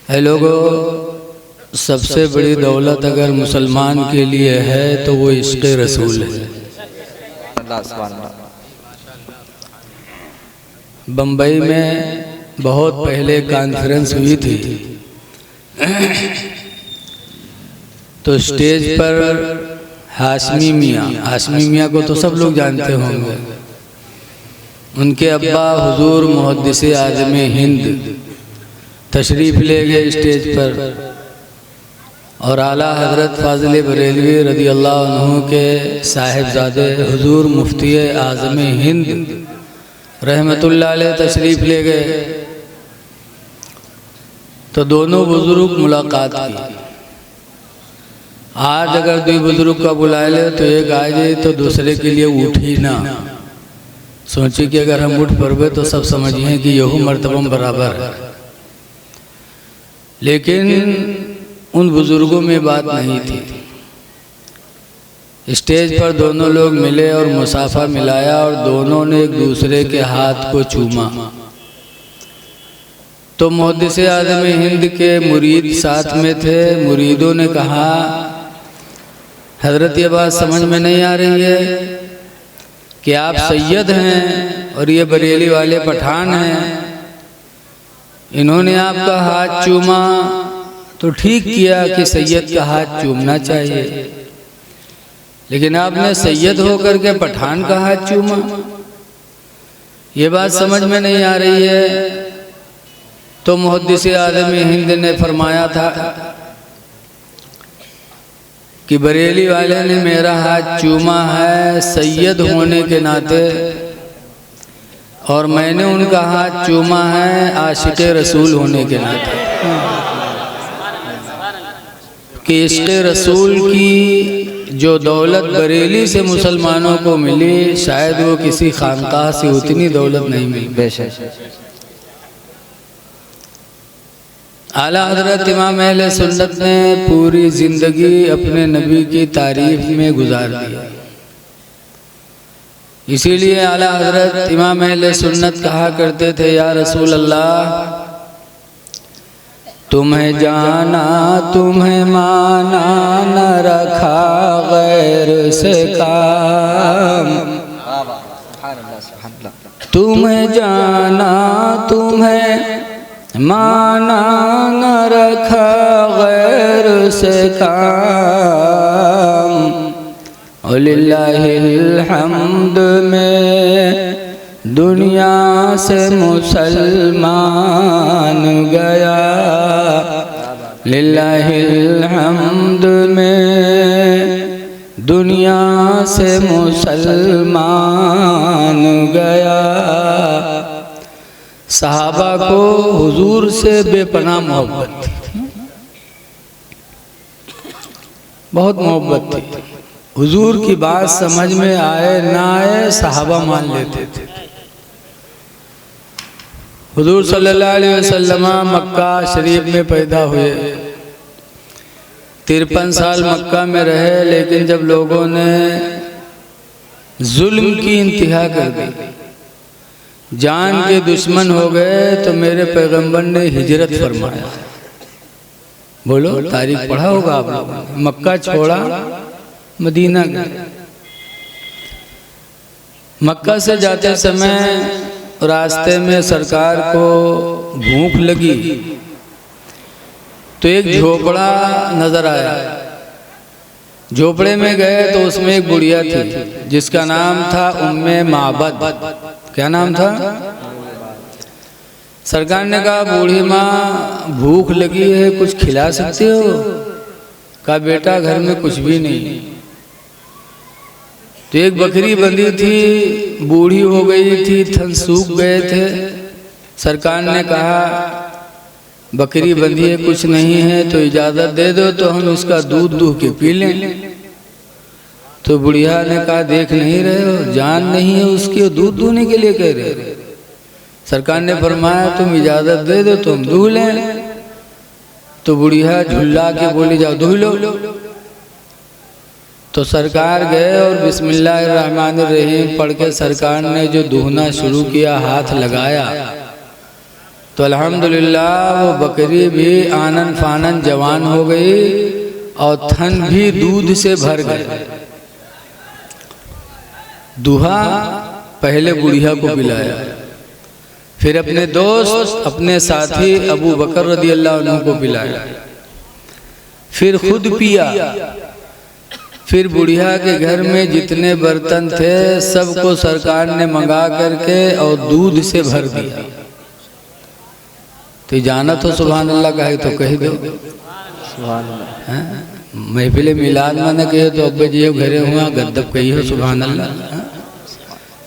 है लोगों, सबसे बड़ी दौलत अगर मुसलमान के लिए है तो वो इश्क़ रसूल है। बम्बई में बहुत पहले कॉन्फ्रेंस हुई थी, तो स्टेज पर हाशमी मियाँ को तो सब लोग जानते होंगे। उनके अब्बा हुजूर मुहद्दिस आज़म हिंद तशरीफ़ ले गए स्टेज पर, और आला हज़रत फ़ाज़िल बरेलवी रज़ी अल्लाह अन्हु के साहिबजादे हुजूर मुफ्ती आज़म हिंद रहमतुल्लाह अलैह तशरीफ़ ले गए। तो दोनों बुज़ुर्ग मुलाकात की। आज अगर दो बुज़ुर्ग का बुला ले तो एक आ जाए तो दूसरे के लिए उठ ही ना सोची कि अगर हम उठ पड़े तो सब समझिए कि यहू मर्तबा बराबर है। लेकिन उन बुजुर्गों में बात नहीं थी। स्टेज पर दोनों लोग मिले और मुसाफा मिलाया और दोनों ने एक दूसरे के हाथ को चूमा। तो मुहद्दिस आज़म हिंद के मुरीद साथ में थे। मुरीदों ने कहा, हज़रत ये बात समझ में नहीं आ रही है कि आप सैयद हैं और ये बरेली वाले पठान हैं। इन्होंने आपका हाथ चूमा तो ठीक किया कि सैयद का हाथ चूमना चाहिए, लेकिन आपने सैयद होकर के पठान का हाथ चूमा, ये बात समझ में नहीं आ रही है। तो मुहद्दिस आज़म हिंद ने फरमाया था कि बरेली वाले ने मेरा हाथ चूमा है सैयद होने के नाते, और मैंने उनका हाथ चूमा है आशिक़ रसूल होने के नाते, कि इश्क़ रसूल की जो दौलत बरेली से मुसलमानों को मिली शायद वो किसी खानकाह से उतनी दौलत नहीं मिली। बेशक आला हज़रत इमाम अहले सुन्नत ने पूरी ज़िंदगी अपने नबी की तारीफ़ में गुजार दी। इसीलिए आला हज़रत इमाम अहले सुन्नत कहा करते थे, या रसूल अल्लाह तुम्हें जाना तुम्हें माना न रखा गैर से काम, तुम्हें जाना तुम्हें माना न रखा गैर से काम, लिल्लाहिल हम्द में दुनिया से मुसलमान गया, लिल्लाहिल हम्द में दुनिया से मुसलमान गया। सहाबा को हुजूर से बेपनाह मोहब्बत थी, बहुत मोहब्बत थी। हुजूर की बात समझ में आए ना आए सहाबा मान लेते थे। हुजूर सल्लल्लाहु अलैहि वसल्लम मक्का शरीफ में पैदा हुए, 53 साल मक्का में रहे, लेकिन जब लोगों ने जुल्म की इंतहा कर दी, जान के दुश्मन हो गए, तो मेरे पैगंबर ने हिजरत फरमाया। बोलो, तारीख पढ़ा होगा आप लोगों ने। मक्का छोड़ा, मदीना गए। मक्का से जाते समय रास्ते में सरकार को भूख लगी तो एक झोपड़ा नजर आया। झोपड़े में गए तो उसमें एक बुढ़िया थी जिसका नाम था उम्मे माबद। क्या नाम था? सरकार ने कहा, बूढ़ी माँ भूख लगी है, कुछ खिला सकते हो? कहा, बेटा घर में कुछ भी नहीं। तो एक बकरी बंधी थी, बूढ़ी हो गई थी, थन सूख गए थे। सरकार ने कहा, बकरी बंधी है, कुछ नहीं है, तो इजाज़त दे दो तो हम इसका दूध दूह के पी लें। तो बुढ़िया ने कहा, देख नहीं रहे हो, जान नहीं है उसकी, दूध दूहने के लिए कह रहे हो। सरकार ने फरमाया, तुम इजाज़त दे दो तो हम दूह लें। तो बुढ़िया झुल्ला के बोली, जाओ दूह लो। तो सरकार गए और बिस्मिल्लाहिर्रहमानिर्रहीम पढ़ के सरकार ने जो दूहना शुरू किया, हाथ लगाया तो अल्हम्दुलिल्लाह वो बकरी भी आनन फानन जवान हो गई और थन भी दूध से भर गए। दूहा पहले बुढ़िया को पिलाया, फिर अपने दोस्त अपने साथी अबू बकर रदी अल्लाह अन्हु को पिलाया, फिर खुद पिया, फिर बुढ़िया के घर में जितने बर्तन थे सबको सरकार ने मंगा करके और दूध से भर दिया। तो जाना तो सुभान अल्लाह कहे तो कह दो सुभान अल्लाह। महफिल मिलाद में न कहे तो अब्बे जी घरे हुआ गद्दब कही हो सुभान अल्लाह।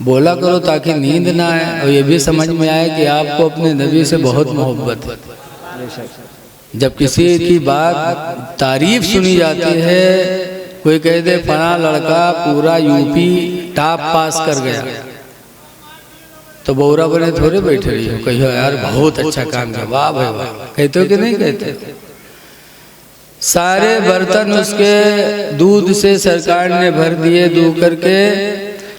बोला करो ताकि नींद ना आए और ये भी समझ में आए कि आपको अपने नबी से बहुत मोहब्बत है। जब किसी की बात तारीफ सुनी जाती है, कोई कह दे फला लड़का पूरा यूपी टॉप पास कर गया, तो बौरा बने थोड़े बैठे रही हो, कहियो यार बहुत अच्छा काम किया, वाह भाई वाह, कहते हो कि नहीं कहते। सारे बर्तन उसके दूध से सरकार ने भर दिए दू करके,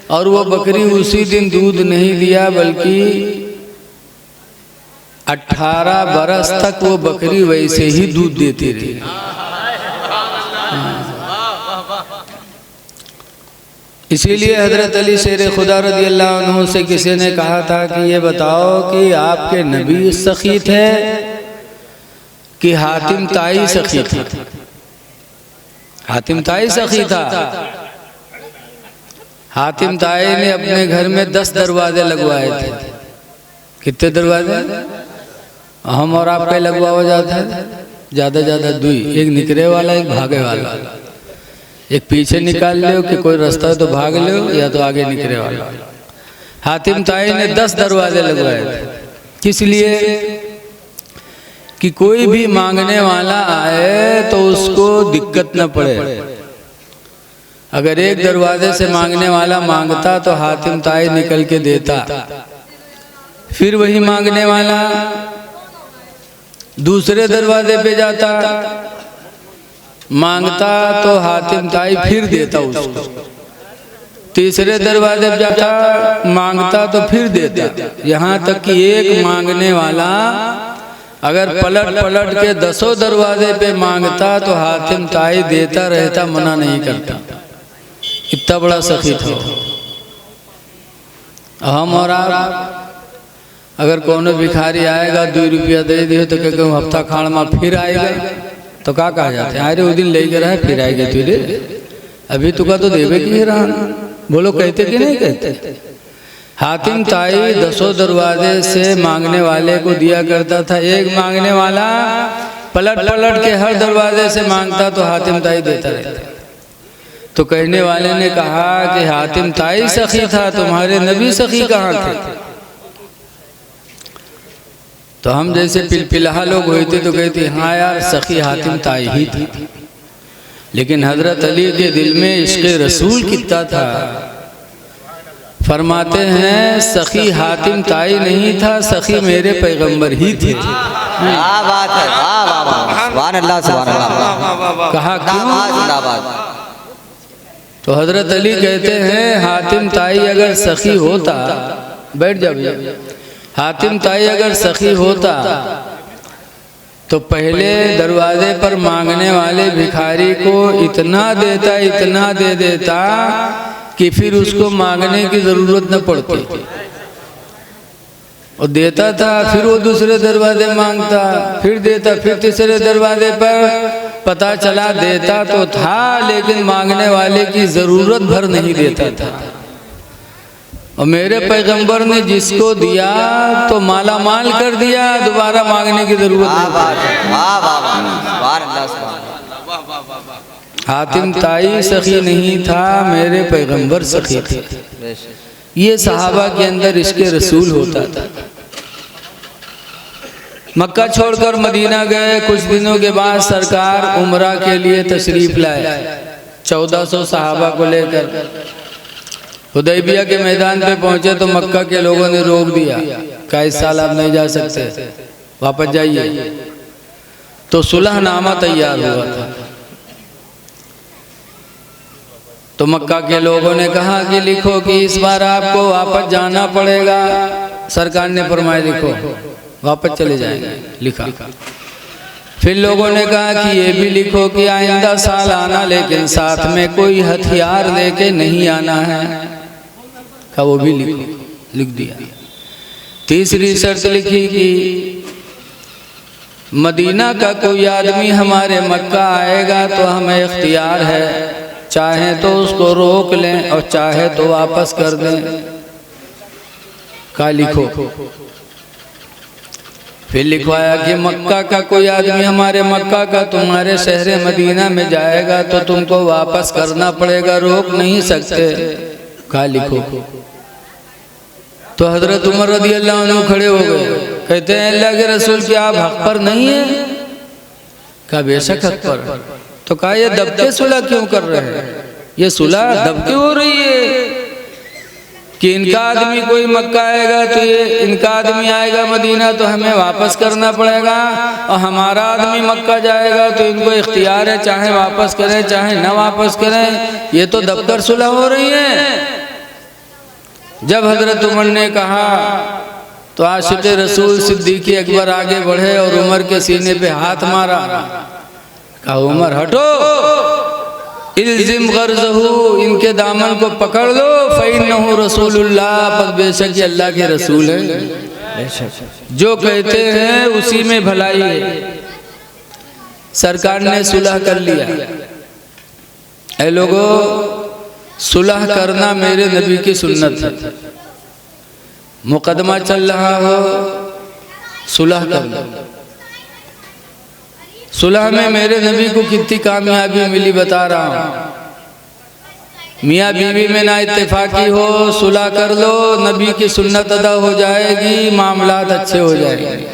और वो बकरी उसी दिन दूध नहीं दिया बल्कि 18 बरस तक वो बकरी वैसे ही दूध देती रही। इसीलिए हजरत अली शेर खुदा रज़ी अल्लाह अन्हु से किसी ने कहा था कि ये बताओ कि आपके नबी सखी थे कि हातिम ताई सखी था? हातिम ताई सखी था। हातिम ताई ने अपने घर में 10 दरवाजे लगवाए थे। कितने दरवाजे? हम और आपका लगवाया जाता है ज्यादा ज्यादा 2, एक निकले वाला एक भागे वाला। एक पीछे निकाल लो कि कोई रास्ता तो भाग लो, या तो आगे निकले वाला। हातिम ताई ने 10 दरवाजे लगवाए थे, किस लिए? कि कोई भी मांगने वाला आए तो उसको दिक्कत न पड़े। अगर एक दरवाजे से मांगने वाला मांगता तो हातिम ताई निकल के देता, फिर वही मांगने वाला दूसरे दरवाजे पे जाता, मांगता तो हातिम ताई फिर देता उसको, तीसरे दरवाजे पे जाता, मांगता तो फिर देता, यहाँ तक कि एक मांगने वाला अगर पलट पलट के 10 दरवाजे पे मांगता तो हातिम ताई देता रहता, मना नहीं करता। इतना बड़ा सखी था। हम और आप अगर कोनो भिखारी आएगा 2 रुपया दे दियो तो क्या कहूँ हफ्ता खाड़ में फिर आएगा तो क्या कहा जाते हैं? अरे वो दिन ले रहा है फिर आएगा तुझे, अभी तुका तो देवे की रहा। बोलो कहते कि नहीं कहते? हातिम ताई 10 दरवाजे से मांगने वाले को दिया करता था। एक मांगने वाला पलट पलट के हर दरवाजे से मांगता तो हातिम ताई देता रहता। तो कहने वाले ने कहा कि हातिम ताई सखी था, तुम्हारे नबी सखी कहाँ थे? तो हम जैसे पिलपिलाहा लोग होते तो कहते हाँ यार सखी हातिम ताई ही थी। लेकिन हजरत अली के दिल में इश्क़ रसूल कितना था। फरमाते हैं सखी हातिम ताई नहीं था, सखी मेरे पैगंबर ही थे। क्या बात है, वाह वाह, सुभान अल्लाह सुभान अल्लाह। कहा क्यों? तो हजरत अली कहते हैं हातिम ताई अगर सखी होता, बैठ जा भैया, हातिम ताई अगर सखी होता तो पहले दरवाजे पर मांगने वाले भिखारी को इतना दे देता कि फिर उसको मांगने की जरूरत न पड़ती, और देता था। फिर वो दूसरे दरवाजे मांगता, फिर देता, फिर तीसरे दरवाजे पर पता चला देता तो था लेकिन मांगने वाले की जरूरत भर नहीं देता था। और मेरे पैगंबर ने जिसको दिया तो माला माल कर दिया, दोबारा मांगने की जरूरत नहीं। हातिम ताई सखी नहीं था, मेरे पैगंबर सखी थे। ये सहाबा के अंदर इश्क़ रसूल होता था। मक्का छोड़कर मदीना गए, कुछ दिनों के बाद सरकार उम्रा के लिए तशरीफ लाए 1400 सहाबा को लेकर। हुदैबिया के मैदान पे पहुंचे तो मक्का के लोगों ने रोक दिया, कहा इस साल आप नहीं जा सकते, वापस जाइए। तो सुलहनामा तैयार हुआ था। तो मक्का के लोगों ने कहा कि लिखो कि इस बार आपको वापस जाना पड़ेगा। सरकार ने फरमाया लिखो। वापस चले जाएंगे, लिखा। फिर लोगों ने कहा कि ये भी लिखो कि आइंदा साल आना, लेकिन साथ में कोई हथियार लेके नहीं आना है। कहा वो भी लिखो, लिख दिया। तीसरी शर्त लिखी कि मदीना का कोई आदमी हमारे मक्का आएगा तो हमें इख्तियार है, चाहे तो उसको रोक लें और चाहे तो वापस कर दें। का लिखो। फिर लिखवाया कि मक्का का कोई आदमी हमारे मक्का का तुम्हारे शहर मदीना में जाएगा तो तुमको वापस करना पड़ेगा, रोक नहीं सकते। का लिखो। तो हजरत उमर रदी अल्लाह अन्हु खड़े हो गए, कहते हैं अल्लाह के रसूल क्या आप हक पर नहीं है? कहा बेशक हक पर। तो कहा ये दबके सुलह क्यों कर रहे हैं? ये सुलह दबके हो रही है कि इनका आदमी कोई मक्का आएगा तो ये इनका आदमी आएगा मदीना तो हमें वापस करना पड़ेगा, और हमारा आदमी मक्का जाएगा तो इनको इख्तियार है, चाहे वापस करें चाहे न वापस करें। ये तो दबकर सुलह हो रही है। जब हजरत उमर ने कहा तो आशिक रसूल सिद्दीक़ अकबर आगे बढ़े और उमर के सीने पे हाथ मारा। कहा उमर हटो, इल्जिम गर्ज़हू, इनके दामन को पकड़ लो, फ़इन्नहु रसूलुल्लाह, पर बेशक ये अल्लाह के रसूल हैं, जो कहते हैं उसी में भलाई है। सरकार ने सुलह कर लिया। ऐ लोगों, सुलह करना मेरे नबी की सुन्नत है। मुकदमा चल रहा हो, सुलह कर लो। सुलह में मेरे नबी को कितनी कामयाबी मिली बता रहा हूँ। मियाँ बीवी में ना इत्तेफाकी हो, सुलह कर लो, नबी की सुन्नत अदा हो जाएगी, मामलात अच्छे हो जाएंगे।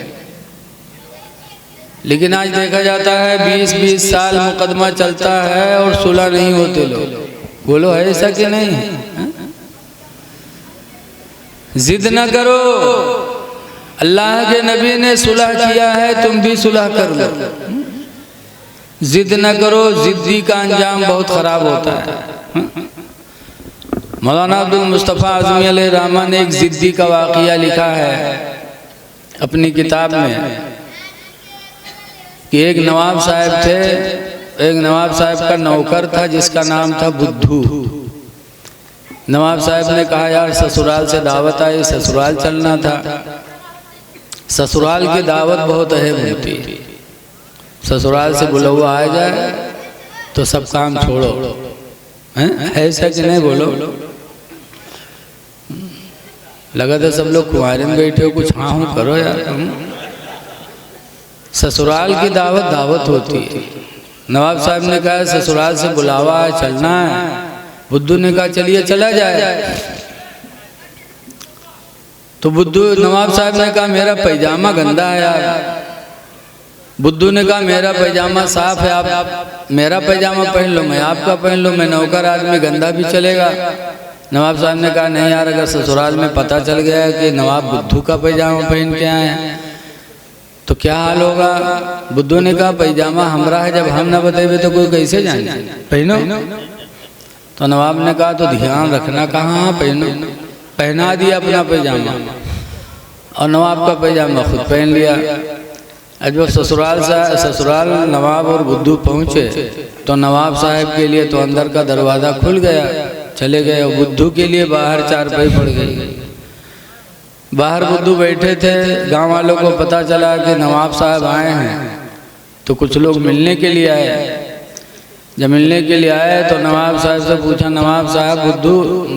लेकिन आज देखा जाता है 20-20 साल मुकदमा चलता है और सुलह नहीं होते। लोग बोलो है ऐसा कि नहीं है? जिद न करो, अल्लाह के नबी ने सुलह किया है, तुम भी सुलह कर लो। जिद न करो, जिद्दी का अंजाम बहुत खराब होता है। मौलाना अब्दुल मुस्तफ़ा आज़मी अलैहि रहमान ने एक जिद्दी का वाक़िया लिखा है अपनी किताब में कि एक नवाब साहब थे। एक नवाब साहब का नौकर था जिसका नाम था बुद्धू। नवाब साहब ने कहा यार ससुराल से दावत आई, ससुराल चलना था। ससुराल की दावत बहुत अहम होती है। ससुराल से बुलवा आ जाए तो सब काम छोड़ो, हैं ऐसा कि नहीं? बोलो। लगा था सब लोग कुंवारे में बैठे हो, कुछ हाँ हूँ करो यार। ससुराल की दावत दावत होती है। नवाब साहब ने कहा ससुराल से बुलावा है, चलना है। बुद्धू ने कहा चलिए चला जाए। तो बुद्धू नवाब साहब ने कहा मेरा पैजामा गंदा है यार। बुद्धू ने कहा मेरा पैजामा साफ है, आप मेरा पैजामा पहन लो, मैं आपका पहन लो, मैं नौकर आदमी, गंदा भी चलेगा। नवाब साहब ने कहा नहीं यार, अगर ससुराल में पता चल गया है कि नवाब बुद्धू का पैजामा पहन के आए हैं तो क्या हाल होगा। बुद्धू ने कहा पैजामा हमरा है, जब हम ना बतेबे तो कोई कैसे जाने, पहनो। तो नवाब ने कहा तो ध्यान रखना कहाँ पहनो। पहना दिया अपना पैजामा और नवाब का पैजामा खुद पहन लिया। जब ससुराल नवाब और बुद्धू पहुँचे तो नवाब साहब के लिए तो अंदर का दरवाज़ा खुल गया, चले गए। और बुद्धू के लिए बाहर चारपाई पड़ गई। बाहर बुद्धू बैठे थे। गांव वालों को पता चला कि नवाब साहब आए हैं तो कुछ लोग मिलने के लिए आए। जब मिलने के लिए आए तो नवाब साहब से पूछा, नवाब साहब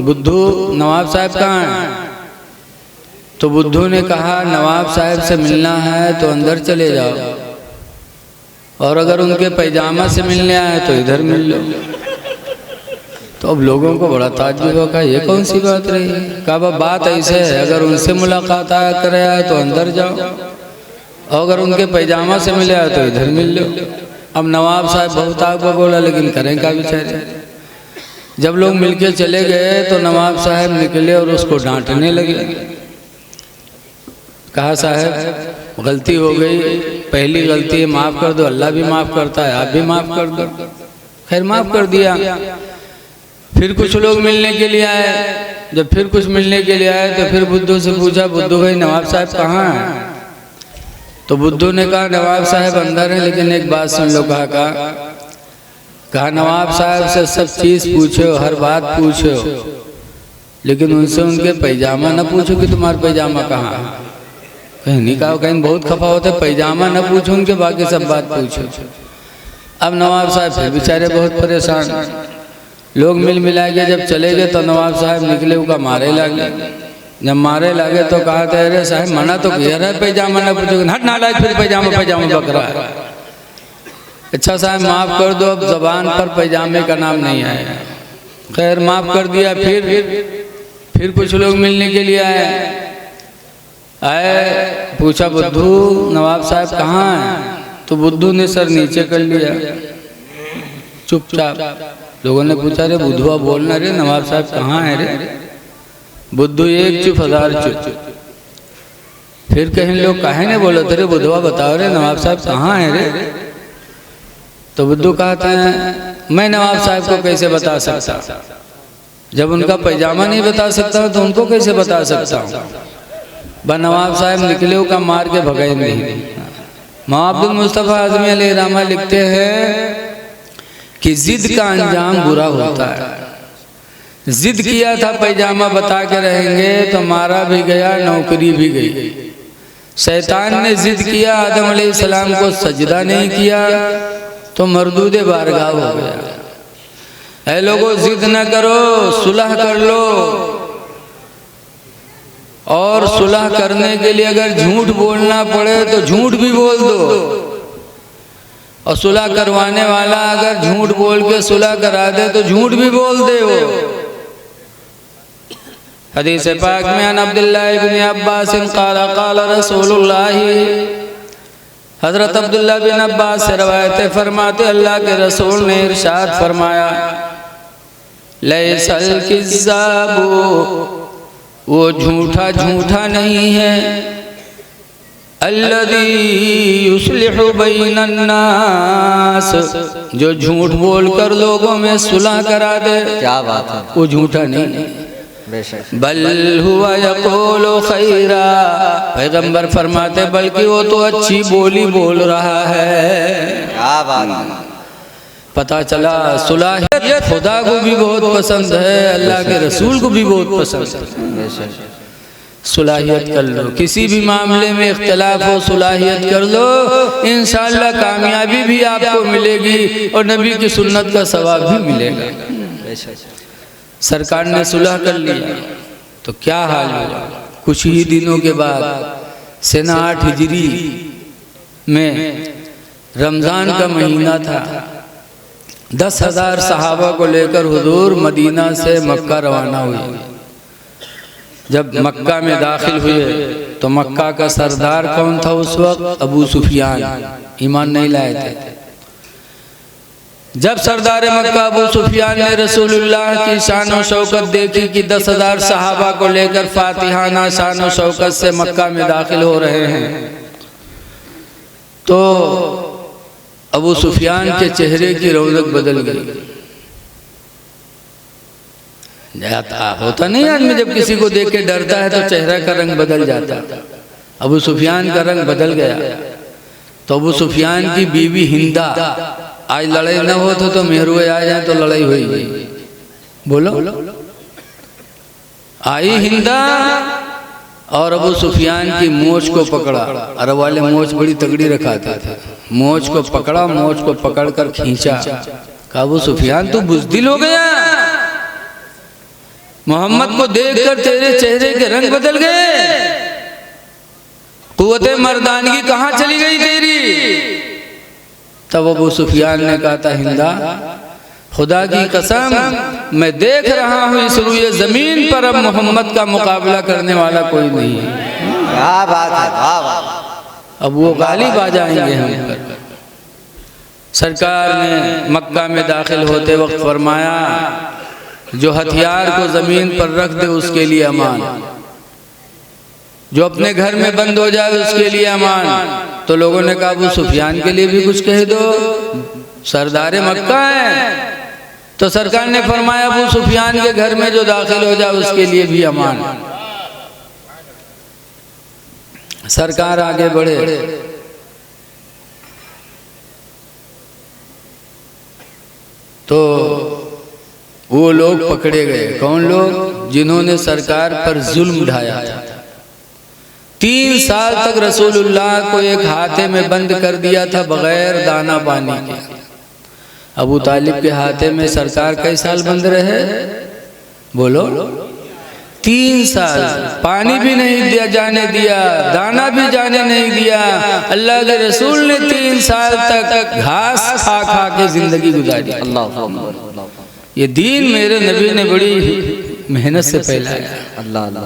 बुद्धू नवाब साहब कहाँ हैं? तो बुद्धू ने कहा नवाब साहब से मिलना है तो अंदर चले जाओ, और अगर उनके पैजामा से मिलने आए तो इधर मिल लो। तो अब लोगों को बड़ा ताज्जुब होगा, ये कौन सी बात रही? कहा बात ऐसे है, अगर उनसे मुलाकात करे आए तो अंदर जाओ, और अगर उनके पैजामा से मिले आए तो इधर मिल लो। अब नवाब साहब बहुत आगे बोला, लेकिन करें क्या बेचारे। जब लोग मिलके चले गए तो नवाब साहब निकले और उसको डांटने लगे। कहा साहब गलती हो गई, पहली गलती है, माफ़ कर दो, अल्लाह भी माफ़ करता है, आप भी माफ़ कर दो। खैर माफ़ कर दिया। फिर कुछ लोग मिलने के लिए आए। जब फिर कुछ मिलने के लिए आए तो फिर बुद्धू से पूछा, बुद्धू भाई नवाब साहब कहाँ हैं? तो बुद्धू ने कहा नवाब साहब अंदर हैं, लेकिन एक बात सुन लो। कहा नवाब साहब से सब चीज़ पूछो, हर बात पूछो, लेकिन उनसे उनके पैजामा न पूछो कि तुम्हारा पैजामा कहाँ है। कहीं नहीं कहा, कहीं बहुत खफा होता है, पैजामा न पूछो उनके, बाकी सब बात पूछो। अब नवाब साहब फिर बेचारे बहुत परेशान। लोग मिल मिला के जब चले गए तो नवाब साहब निकले, उनका मारे लगे। जब मारे लगे तो कहा था अरे साहब मना तो किया रहा है पैजामा न पूछो, हट नालायक, फिर पैजामा बकरा है। अच्छा साहब माफ़ कर दो, अब ज़बान पर पैजामे का नाम नहीं आया। खैर माफ़ कर दिया। फिर कुछ लोग मिलने के लिए आए। पूछा बुद्धू नवाब साहब कहाँ हैं? तो बुद्धू ने सर नीचे कर लिया चुपचाप। लोगों ने पूछा रे बुद्धुआ बोलना रे, नवाब साहब कहाँ है रे? बुद्धू एक चुप, हजार चुप। फिर कहीं लोग काहे ने बोले थे रे बुद्धुआ बताओ रे नवाब साहब कहाँ है रे? तो बुद्धू कहते हैं मैं नवाब साहब को कैसे बता सकता, जब उनका पैजामा नहीं बता सकता तो उनको कैसे बता सकता हूँ। नवाब साहब निकले का मार के भगाए नहीं। मौलाना अब्दुल मुस्तफा आज़मी अलैहिर्रहमा लिखते हैं कि जिद का अंजाम बुरा होता है। जिद किया था पैजामा बता के रहेंगे तो मारा भी गया, नौकरी भी गई। शैतान ने जिद किया, आदम अलैहिस्सलाम को सजदा नहीं किया तो मरदूदे बारगाह हो गया। ऐ लोगों जिद न करो, सुलह कर लो। और सुलह करने के लिए अगर झूठ बोलना पड़े तो झूठ भी बोल दो। और सुलह करवाने वाला अगर झूठ बोल के सुलह करा दे तो झूठ भी बोल दे वो। हदीस पाक में अन अब्दुल्लाह इब्न अब्बास क़ाल क़ाल रसूलुल्लाह, हज़रत अब्दुल्लाह बिन अब्बास से रवायत फरमाते अल्लाह के रसूल ने इरशाद फरमाया लैसल किज़्ज़ाबु, वो झूठा नहीं है, अल्लज़ी युस्लिहु बैनन नास, जो झूठ बोलकर लोगों में सुलह करा दे। क्या बात है, वो झूठा नहीं, बल हुआ यक़ूलु खैरा, पैगंबर फरमाते बल्कि वो तो अच्छी बोली बोल रहा है। क्या बात है। पता चला सुलहियत खुदा को भी बहुत पसंद है, अल्लाह के रसूल को भी बहुत पसंद है। सुलहियत कर लो, किसी भी मामले में इख्तिलाफ हो सुलहियत कर लो, इंशाअल्लाह कामयाबी भी आपको मिलेगी और नबी की सुन्नत का सवाब भी मिलेगा। सरकार ने सुलह कर लिया तो क्या हाल हुआ, कुछ ही दिनों के बाद सना 8 हिजरी में रमज़ान का महीना था। 10,000 सहाबा को लेकर हुजूर मदीना से मक्का रवाना हुए। जब मक्का में दाखिल हुए तो मक्का का सरदार कौन था उस वक्त? अबू सुफियान, ईमान नहीं लाए थे। जब सरदार मक्का अबू सुफियान ने रसूलुल्लाह की शान और शौकत देखी कि 10,000 सहाबा को लेकर फातिहाना शान और शौकत से मक्का में दाखिल हो रहे हैं, तो अबू सुफियान के चेहरे की रौनक बदल गई। होता नहीं आदमी जब किसी को देख के डरता है तो चेहरा का रंग बदल जाता है। अबू सुफियान का रंग बदल गया। तो अबू सुफियान की बीवी हिंदा, आज लड़ाई न हो तो मेहरुए आ जाए तो लड़ाई हुई, बोलो। आई हिंदा और अबू सुफियान की मोच को पकड़ा। अरब वाले मोच बड़ी तगड़ी रखाते थे। मोच को पकड़ा, मोच को पकड़कर खींचा। कहा अबू सुफियान तू बुज़दिल हो गया, मोहम्मद को देखकर तेरे चेहरे के रंग बदल गए, कुव्वते मर्दानगी कहाँ चली गई तेरी? तब अबू सुफियान ने कहा था हिंदा खुदा की कसम मैं देख रहा हूँ इस रुए जमीन पर अब मोहम्मद का मुकाबला करने वाला कोई नहीं है। क्या बात है, वाह वाह। अब वो गालिब आ जाएंगे हम पर। सरकार ने मक्का में दाखिल होते वक्त फरमाया जो हथियार को जमीन पर रख दे उसके लिए अमान, जो अपने घर में बंद हो जाए उसके लिए अमान। तो लोगों ने कहा अबू सुफियान के लिए भी कुछ कह दो, सरदार मक्का है। तो सरकार ने फरमाया अबू सुफियान के घर में जो दाखिल हो जाए उसके लिए भी अमान। सरकार आगे बढ़े, तो वो लोग पकड़े गए। कौन लोग? जिन्होंने सरकार पर जुल्म ढाया था। 3 साल तक रसूलुल्लाह को एक हाथे में बंद कर दिया था बगैर दाना पानी के। अबू तालिब के हाथे में सरकार कई साल बंद रहे? बोलो। 3 साल पानी भी नहीं दिया जाने दिया, दाना भी जाने नहीं दिया। अल्लाह के रसूल ने 3 साल तक घास खा खा के जिंदगी गुजारी। अल्लाह, ये दीन मेरे नबी ने बड़ी मेहनत से फैलाया। अल्लाह अल्लाह।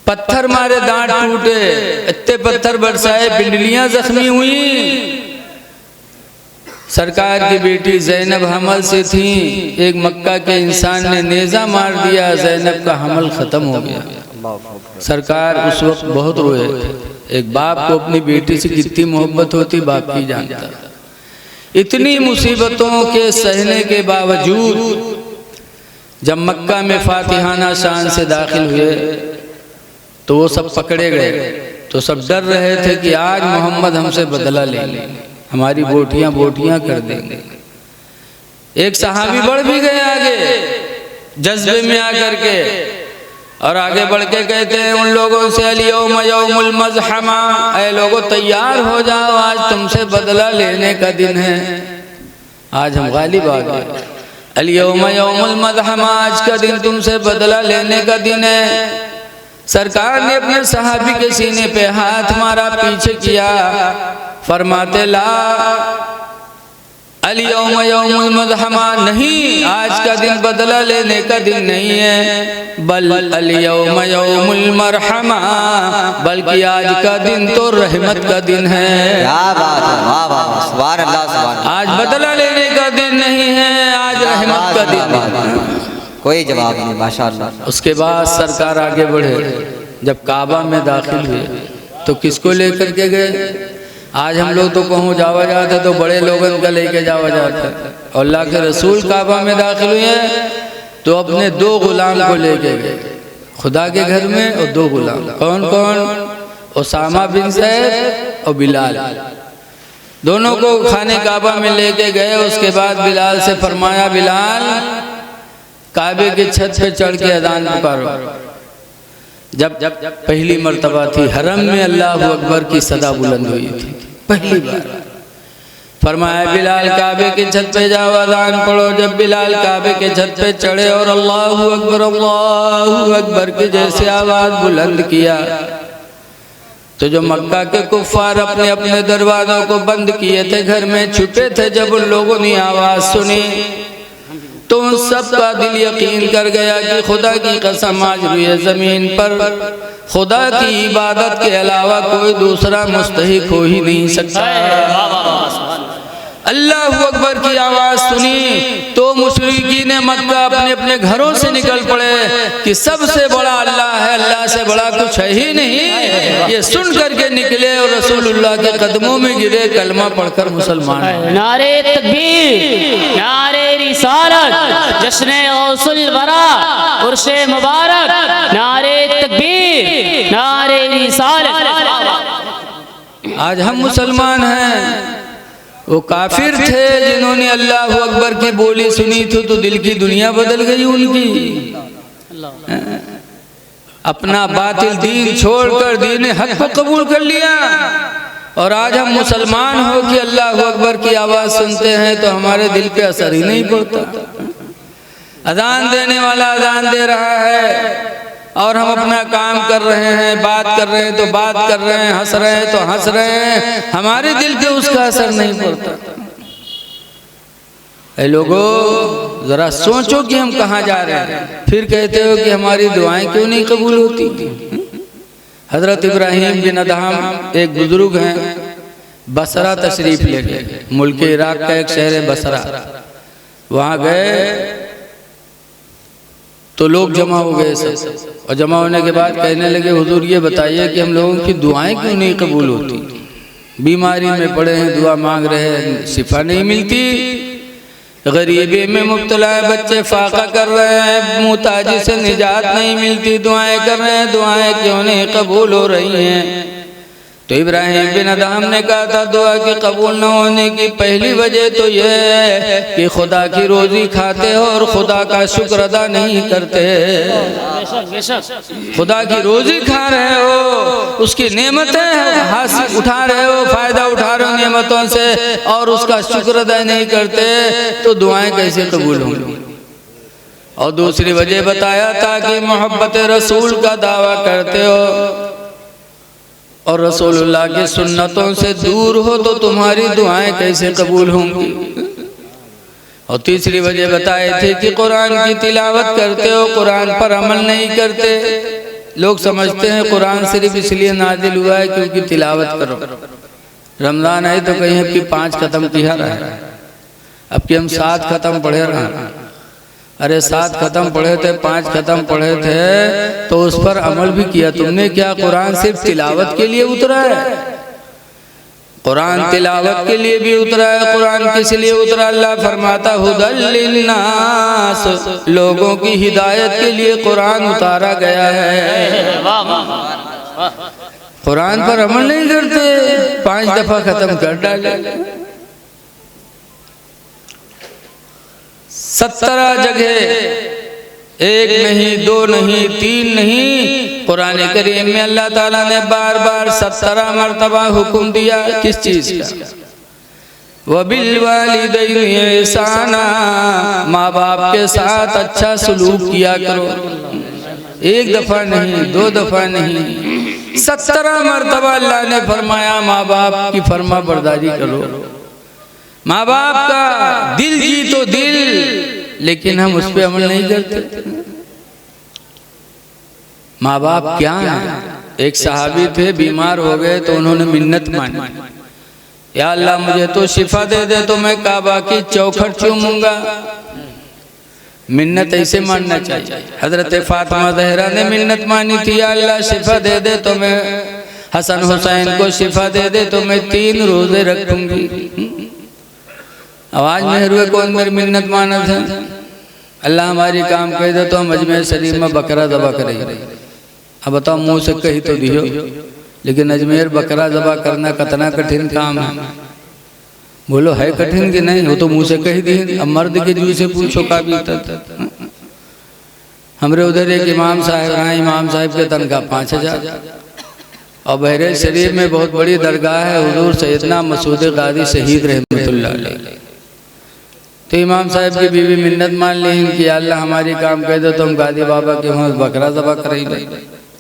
पत्थर मारे, दांत टूटे, इतने पत्थर बरसाए, पिंडलियां जख्मी हुई। सरकार की बेटी ज़ैनब हमल से थी। एक मक्का के इंसान ने नेज़ा मार दिया, ज़ैनब का हमल ख़त्म हो गया। सरकार उस वक्त बहुत रोए थे। एक बाप को अपनी बेटी से कितनी मोहब्बत होती बाप की जानता। इतनी मुसीबतों के सहने के बावजूद जब मक्का में फातिहाना शान से दाखिल हुए तो वो सब पकड़े गए। तो सब डर रहे थे कि आज मोहम्मद हमसे बदला लेंगे, हमारी बोटियां बोटियां कर देंगे। एक सहाबी बढ़ भी गए आगे जज्बे में आकर के, और आगे बढ़ के कहते हैं उन लोगों से, अल-यौम यौमुल मज़हमा, ऐ लोगों तैयार हो जाओ, आज तुमसे बदला लेने का दिन है, आज हम गालिब आ गए। अल-यौम यौमुल मज़हमा, आज का दिन तुमसे बदला लेने का दिन है। सरकार ने अपने सहाबी के सीने पे हाथ मारा, पीछे किया, फरमाते ला अल-यौम यौमुल मज़हमा, नहीं, आज का दिन बदला लेने का दिन नहीं है, बल अल-यौम यौमुल मरहमा, बल्कि आज का दिन तो रहमत का दिन है। क्या बात है, वाह वाह, सुभान अल्लाह सुभान अल्लाह। आज बदला लेने का दिन नहीं है, आज रहमत का दिन है। कोई जवाब नहीं, माशाअल्लाह। उसके बाद सरकार आगे बढ़े, जब काबा में दाखिल हुए तो किसको लेकर के गए? आज हम लोग तो कहूँ जावा जाते तो बड़े लोगों का लेके जावा जाता, और अल्लाह के रसूल काबा में दाखिल हुए तो अपने 2 गुलाम को लेके गए खुदा के घर में, और 2 गुलाम। कौन कौन? उसामा बिन ज़ैद और बिलाल, दोनों को खाने काबा में लेके गए। उसके बाद बिलाल से फरमाया, बिलाल काबे की छत पे चढ़ के अजान पुकारो। जब पहली मर्तबा थी हरम में अल्लाह अकबर की सदा बुलंद हुई थी, पहली बार फरमाया बिलाल काबे की छत पे जाओ, अजान पढ़ो। जब बिलाल काबे के छत पे चढ़े और अल्लाहू अकबर के जैसे आवाज बुलंद किया तो जो मक्का के कुफ्फार अपने अपने दरवाजों को बंद किए थे, घर में छुपे थे, जब उन लोगों ने आवाज सुनी तो उन सब का दिल यकीन कर गया कि खुदा की कसम आज रुए ज़मीन पर खुदा की इबादत के अलावा कोई दूसरा मुस्तहिक हो ही नहीं सकता। अल्लाह अकबर की आवाज़ सुनी तो मुशरिकीन मक्का अपने अपने घरों से निकल पड़े कि सबसे बड़ा अल्लाह है, अल्लाह से बड़ा कुछ है ही नहीं। ये सुन करके निकले और रसूलुल्लाह के कदमों में गिरे, कलमा पढ़कर मुसलमान। नारे तकबीर, नारे रिसालत, जश्न गौसुल वरा, उर्शे मुबारक, नारे तकबीर, नारे रिसालत। आज हम मुसलमान हैं, वो काफिर थे जिन्होंने अल्लाह अकबर की बोली सुनी थी तो दिल की दुनिया बदल गई उनकी। अपना बातिल दीन छोड़कर दीन हक को कबूल कर लिया, और आज हम मुसलमान हो कि अल्लाह अकबर की आवाज़ सुनते हैं तो हमारे दिल पे असर ही नहीं पड़ता। अजान देने वाला अजान दे रहा है और हम अपना काम कर रहे हैं, बात कर रहे हैं तो बात कर रहे हैं, हंस रहे हैं तो हंस रहे हैं, हमारे दिल पे उसका असर नहीं पड़ता। ऐ लोगों जरा सोचो कि हम कहाँ जा रहे हैं, फिर कहते हो कि हमारी दुआएं क्यों नहीं कबूल होती। हजरत इब्राहिम बिन अदहम एक बुजुर्ग हैं, बसरा तशरीफ ले गए, मुल्क इराक का एक शहर है बसरा। वहाँ गए तो लोग जमा हो गए सब, और जमा होने के बाद कहने लगे हुजूर ये बताइए कि हम लोगों की दुआएं क्यों नहीं कबूल होती। बीमारी में पड़े हैं, दुआ मांग रहे हैं, शिफा नहीं मिलती, गरीबी में मुब्तला है, बच्चे फाका कर रहे हैं, मुताजी से निजात नहीं मिलती, दुआएं कर रहे हैं, दुआएं क्यों नहीं कबूल हो रही हैं। तो इब्राहिम बिन अदहम ने कहा था दुआ की कबूल न होने की पहली वजह तो यह है कि खुदा की रोजी खाते हो और खुदा का शुक्र अदा नहीं करते। खुदा की रोजी खा रहे हो, उसकी नेमतें हासिल उठा रहे हो, फायदा उठा रहे हो नेमतों से, और उसका शुक्र अदा नहीं करते तो दुआएं कैसे कबूल होंगी। और दूसरी वजह बताया था कि मोहब्बत रसूल का दावा करते हो और रसूलुल्लाह की सुन्नतों से दूर हो तो तुम्हारी दुआएं कैसे कबूल होंगी। और तीसरी वजह बताई थी कि कुरान की तिलावत करते हो, कुरान पर अमल नहीं करते। लोग समझते हैं कुरान सिर्फ इसलिए नाजिल हुआ है क्योंकि तिलावत करो। रमज़ान है तो कहीं अब की 5 खत्म किया रहा है, अब की हम 7 खत्म पढ़े रहे हैं। अरे 7 खत्म पढ़े थे, 5 खत्म पढ़े थे तो उस पर अमल भी किया तुमने क्या? कुरान सिर्फ तिलावत के लिए उतरा है? कुरान तिलावत के लिए भी उतरा है। कुरान किस लिए उतरा? अल्लाह फरमाता हुदल लिन्नास, लोगों की हिदायत के लिए कुरान उतारा गया है। कुरान पर अमल नहीं करते, 5 दफा खत्म कर डाले। 17 जगह, 1 नहीं 2 नहीं 3 नहीं, कुरान करीम में अल्लाह ताला ने बार बार 17 मरतबा हुक्म दिया। किस चीज का? वबिल वालिदैनि ihसाना, माँ बाप के साथ अच्छा सलूक किया करो। 1 दफा नहीं 2 दफा नहीं, 17 मरतबा अल्लाह ने फरमाया माँ बाप की फर्मा बरदारी करो। माँ बाप का दिल जीतो दिल, लेकिन हम उस पर अमल नहीं करते। माँ बाप क्या है? एक सहाबी थे, बीमार हो गए तो उन्होंने मिन्नत मानी, या अल्लाह मुझे तो शिफा दे दे तो मैं काबा की चौखट चूमूंगा। मिन्नत ऐसे मानना चाहिए। हजरत फातिमा ज़हरा ने मिन्नत मानी थी, या अल्लाह शिफा दे दे तो मैं हसन हुसैन को शिफा दे दे तो मैं 3 रोजे रखूंगी। आवाज में हुए कौन मेरी मिन्नत माना था? अल्लाह हमारी काम कह दे तो हम अजमेर शरीफ में बकरा ज़बा करेंगे। अब बताओ, मुंह से कही तो दियो, लेकिन अजमेर बकरा ज़बा करना कितना कठिन काम है। बोलो है कठिन कि नहीं? वो तो मुंह से कही दी। अब मर्द के जू से पूछो का भी हमरे उधर एक इमाम साहब हैं, इमाम साहब के तनख्वाह 5000। और बहरे शरीफ में बहुत बड़ी दरगाह है, हुजूर सैयदना मसूद गाजी शहीद रहमतुल्लाह अलैह। तो इमाम साहब की बीवी मिन्नत मान ली कि अल्लाह हमारी काम कह दो तो हम गाजी बाबा के वहाँ बकरा ज़बा करेंगे।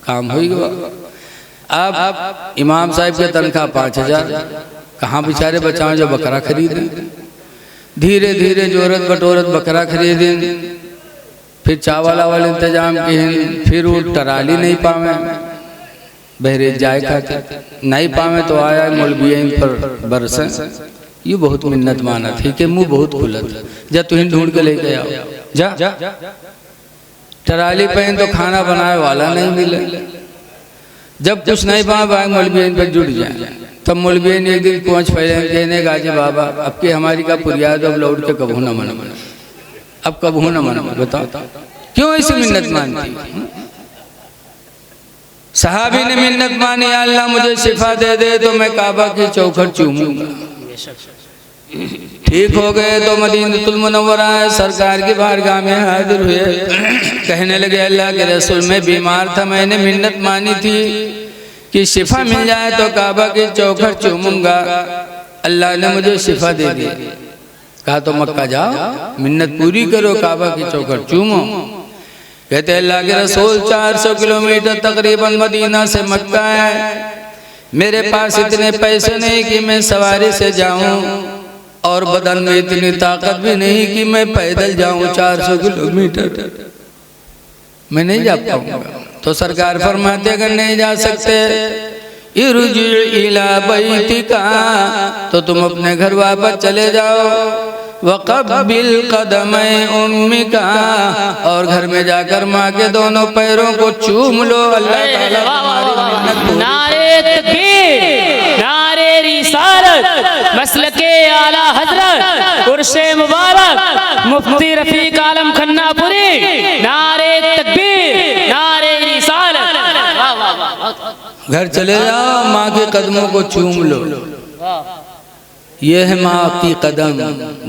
काम हो गया। अब इमाम साहब के तनख्वाह 5000, कहाँ बेचारे बचाओ जो बकरा खरीदें। धीरे धीरे जोरत बटोरत बकरा खरीदें, फिर चावल वाले इंतजाम किए, फिर वो टराली नहीं पावे, बहरे जाए खाते नहीं पावे तो आया मौलविया पर बरसे। ये बहुत मिन्नत माना थी कि मुँह बहुत खुलत, जा तुम ढूंढ के लेके आओ, जा। टराली पहन तो खाना बनाए वाला नहीं मिले। जब कुछ नहीं पाए मौलविया पर जुड़ जाए, तब मौलविया ने एक दिन पहुँच पहले कहने गाजी बाबा अब की हमारी का पुरियाद, अब लौट के कबू न मना, अब कबू न मना। बताओ क्यों ऐसी मिन्नत मानती? सहाबी ने मिन्नत मानी, अल्लाह मुझे शिफा दे दे तो मैं काबा की चौखट चूमूंगा। ठीक हो गए तो मदीनतुल मुनव्वरा सरकार की बारगाह में हाजिर हुए। कहने लगे अल्लाह के रसूल मैं बीमार था, मैंने मिन्नत मानी थी कि शिफा मिल जाए तो काबा की चौखट चूमूंगा। अल्लाह ने मुझे शिफा दे दी। कहा तो मक्का जाओ, मिन्नत पूरी करो, काबा की चौखट चूमो। कहते अल्लाह के रसूल 400 किलोमीटर तकरीबन मदीना से मक्का है, मेरे पास इतने पैसे नहीं कि मैं सवारी से जाऊं, और बदन में इतनी ताकत भी नहीं कि मैं पैदल जाऊं 400 किलोमीटर, मैं नहीं जा पाऊंगा। तो सरकार फरमाते अगर नहीं जा सकते इरजी इला बैतिका, तो तुम अपने घर वापस चले जाओ। वक़ब्बिल क़दमै उम्मिका, और घर में जाकर माँ के दोनों पैरों को चूम लो। अल्लाह ताला तुम्हारी मिन्नत। नारे तकबीर, नारे रिसालत, मसलके आला हजरत उर्से मुबारक मुफ्ती रफीक आलम खन्नापुरी। नारे तकबीर, नारे रिसालत। घर चले जाओ, माँ के कदमों को चूम लो, ये है माँ की कदम।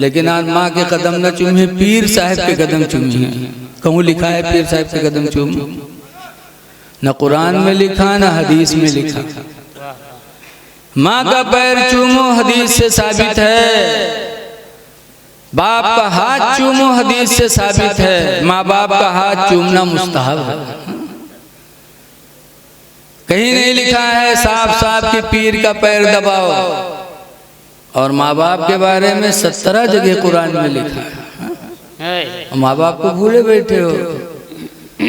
लेकिन आज माँ के कदम न चूमे, पीर साहब के कदम चूमिए। कहूँ लिखा है पीर साहब के कदम चूम? न कुरान में लिखा न हदीस में लिखा। माँ का पैर चूमो, हदीस से साबित है। बाप का हाथ चूमो, हदीस से साबित है। माँ बाप का हाथ चूमना मुस्तहब है। कहीं नहीं लिखा है साफ साफ कि पीर का पैर दबाओ। और माँ बाप के बारे में 17 जगह कुरान में लिखा है। माँ बाप को भूले बैठे हो।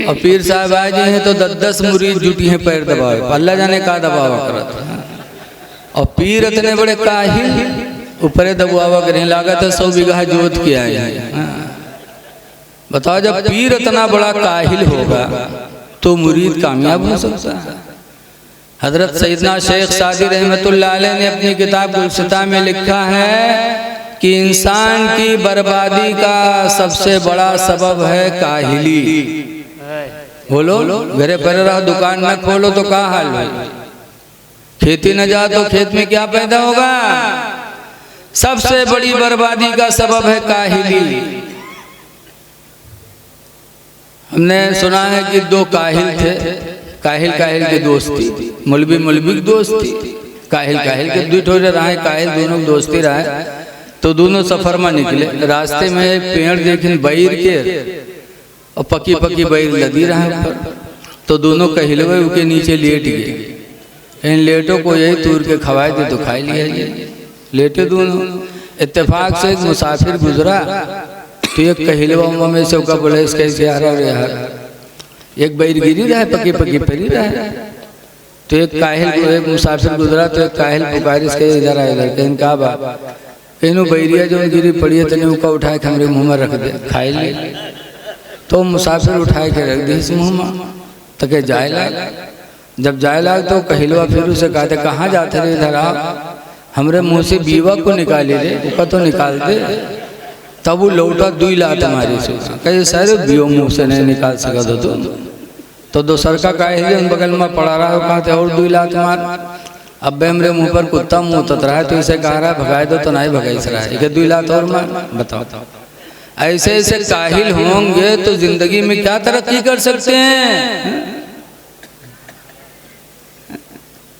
और पीर साहब आज हैं तो 10 मुरीद जुटी हैं पैर दबाओ, अल्लाह जाने का दबावा करता। और पीर इतने बड़े काहिल, ऊपरे दबावा करने लगा तो 100 बीघा जोत के आए हैं। बताओ, जब पीर इतना बड़ा काहिल होगा तो मुरीद कामयाब हो सकता है? हजरत सैयदना शेख सादी रहमतुल्लाह अलैह ने अपनी किताब गुलसिता में लिखा है कि इंसान की बर्बादी का सबसे बड़ा सबब है काहिली। बोलो, घरे पर रहो, दुकान न खोलो तो क्या हाल है? खेती न जा तो खेत में क्या पैदा होगा? सबसे बड़ी बर्बादी का सबब है काहिली। हमने सुना है कि 2 काहिल थे, काहिल काहिल की दोस्ती, मौलवी मौलवी की दोस्ती, काहिल काहिल के 2 ठोरे रहे, काहिल दोनों की दोस्ती रहे। तो दोनों सफर में निकले, रास्ते में एक पेड़ देखे बैर के, और पकी पकी बैर लदी रहे ऊपर। तो दोनों कहिलवे उसके नीचे लेट गए। इन लेटों को यही तूर के खवाए थे तो खा लिया। लेटे दोनों। इत्तेफाक से एक मुसाफिर गुजरा तो एक कहिलवा में से उसका बोला, इसका कैसे आ रहा है? एक बैर गिरी रहा है, पकी पकी परी रहा है। तो एक काहिल को, एक मुसाफिर गुजरा तो एक काहिल पुकार, इसके इधर आए, इधर कहीं का बात कहीं बैरिया जो गिरी पड़ी है तने उसका उठाए के हमरे मुँह में रख दे, खाए ले। तो मुसाफिर उठाए के रख दी इस मुँह में, तके जाए लाग। जब जाए लाग तो कहिलवा फिर उसे कहते, कहाँ जाते रहे? इधर आ, हमरे मुँह से बीवा को निकाले रे, उसका तो निकाल दे। तब वो लौटा 2 लात मारी से, कहे सारे बियो मुँह से नहीं निकाल सका तो दोसर का काहे उन बगल में पड़ा रहा, कहते और 2 लात मार। अब हमरे मुँह पर कुत्ता मुँह तत रहा है तो इसे कह रहा है भगाए दो, तो नहीं भगाई रहा है, एक 2 लात और मार। बताओ, ऐसे ऐसे काहिल होंगे तो जिंदगी में क्या तरक्की कर सकते हैं?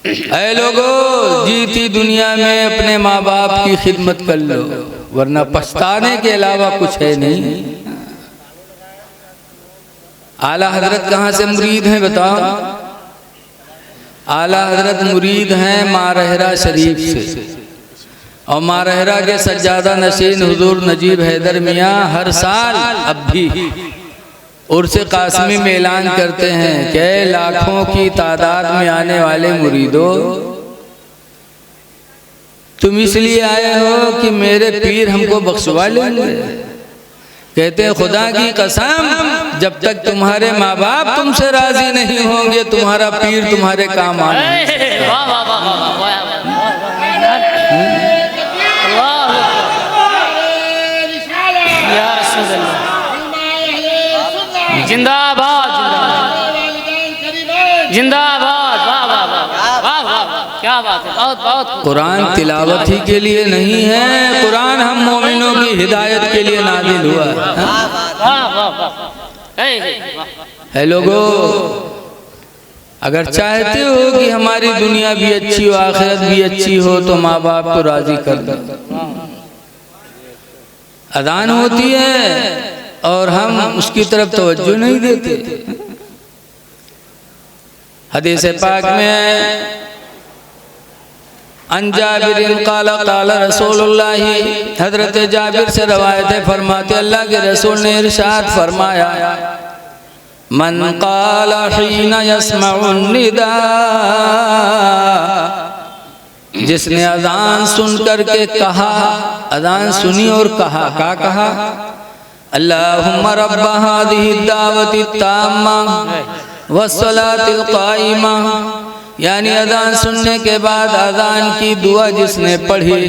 ऐ लोगों, जीती दुनिया में अपने माँ बाप की खिदमत कर लो, वरना पछताने के अलावा कुछ है नहीं। आला हजरत कहाँ से मुरीद हैं बताओ? आला हजरत मुरीद हैं मारहरा शरीफ से। और मारहरा के सज्जादा नशीन हुजूर नजीब हैदर मियाँ हर साल अब भी उर्स कासमी में ऐलान करते हैं कि लाखों की तादाद में आने वाले मुरीदों, तुम इसलिए आए हो कि मेरे पीर हमको बख्शवा लेंगे। कहते हैं खुदा की कसम, जब तक तुम्हारे माँ बाप तुमसे राजी नहीं होंगे तुम्हारा पीर तुम्हारे काम आने। जिंदाबाद जिंदाबाद, वाह वाह वाह वाह वाह, क्या बात है, बहुत बहुत। कुरान तिलावत ही के लिए नहीं है, कुरान हम मोमिनों की हिदायत के लिए नाजिल हुआ है। लोगों, अगर चाहते हो कि हमारी दुनिया भी अच्छी हो, आखिरत भी अच्छी हो, तो माँ बाप को राजी कर दो। अजान होती है और हम उसकी तरफ तवज्जो नहीं देते। हदीस पाक में अन जाबिर क़ाला क़ाला रसूलुल्लाह, हजरत जाबिर से रवायत है, फरमाते अल्लाह के रसूल ने इरशाद फरमाया, मन क़ाला हीना यस्मउ निदा, जिसने अजान सुन करके कहा, अजान सुनी और कहा, क्या कहा? अल्लाहुम्मा रब्ब हादिहि दावति ताम्मा वस्सलातिल काइमा, यानी अजान सुनने के बाद अजान की दुआ जिसने पढ़ी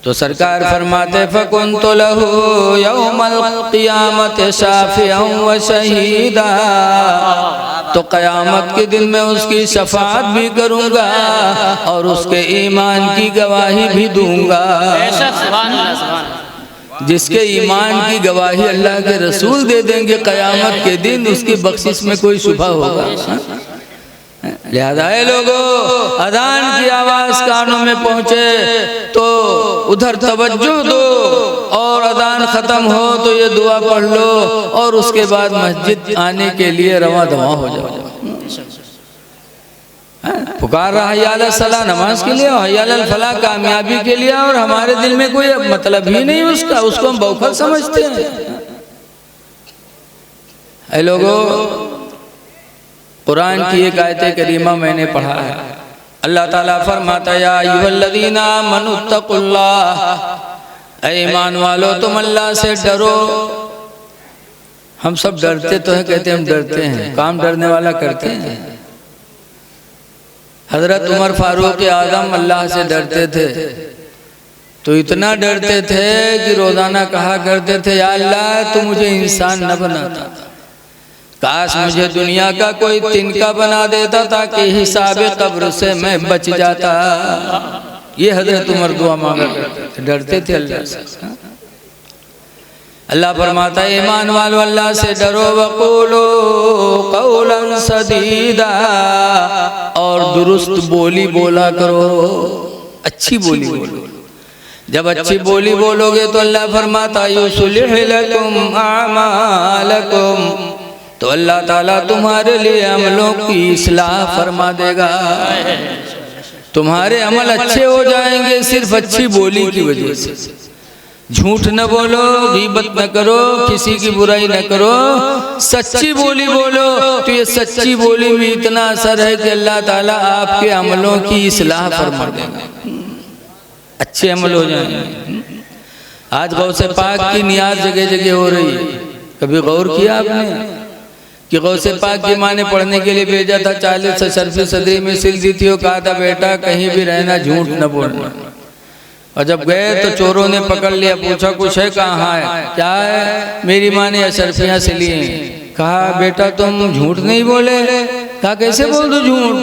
तो सरकार फरमाते फकुन्तु लहू यौमल क़ियामत शाफ़िअन व शहीदा, तो क़यामत के दिन मैं उसकी शफाअत भी करूँगा और उसके ईमान की गवाही भी दूँगा। बेशक सुभान अल्लाह सुभान अल्लाह। जिसके ईमान की गवाही अल्लाह के रसूल दे देंगे क़यामत के दिन, उसकी बख्शिश में कोई शुबा होगा। लिहाजा लोगों, अजान की आवाज़ कानों में पहुँचे तो उधर तवज्जो दो और अजान ख़त्म हो तो ये दुआ पढ़ लो और उसके बाद मस्जिद आने के लिए रवां दवा हो जाओ। पुकार रहा हय्या अलल सलाह नमाज के लिए, हय्या अलल फलाह कामयाबी के लिए, और हमारे दिल में कोई मतलब ही नहीं उसका, उसको हम बौखल समझते हैं। ऐ लोगों, कुरान की एक आयत करीमा मैंने पढ़ा है। अल्लाह ताला फरमाता या अय्युहल्लज़ीना आमनुत्तकुल्लाह, ऐ ईमान वालो तुम अल्लाह से डरो। हम सब डरते तो हैं, कहते हम डरते हैं, काम डरने वाला करते हैं। हजरत उमर फारूक आजम अल्लाह से डरते थे तो इतना डरते थे कि रोजाना कहा करते थे या अल्लाह तू मुझे इंसान न बनाता, काश मुझे दुनिया का कोई तिनका बना देता ताकि हिसाब कब्र से मैं बच जाता। ये हजरत उमर दुआ मांगा करते थे, डरते थे अल्लाह से। अल्लाह फरमाता है ईमान वालो अल्लाह से डरो, वक़ूलू क़ौलन सदीदा, और दुरुस्त बोली बोला करो, अच्छी बोली बोलो। जब अच्छी बोली बोलोगे तो अल्लाह फरमाता युस्लिह लकुम आमालकुम, तो अल्लाह ताला तुम्हारे लिए अमलों की इस्लाह फरमा देगा। तुम्हारे अमल अच्छे हो जाएंगे सिर्फ अच्छी बोली की वजह से। झूठ न बोलो, गीबत न करो, किसी की बुराई न करो, सच्ची बोली बोलो। तो ये सच्ची बोली में इतना असर है कि अल्लाह ताला आपके अमलों की इस्लाह फरमा देगा, अच्छे अमल हो जाएंगे। आज गौसे पाक की नियाज जगह जगह हो रही है। कभी गौर किया आपने कि गौसे पाक की माँ ने पढ़ने के लिए भेजा था, 40 शर्फी सदरी में सिल दी थी, वो कहा था बेटा कहीं भी रहना, झूठ न बोलना। और जब गए तो चोरों ने पकड़ लिया, पूछा कुछ है, कहाँ है, क्या है, मेरी माँ ने अशरफियाँ सिली हैं। कहा बेटा तुम झूठ नहीं बोले। कहा कैसे बोल दो झूठ,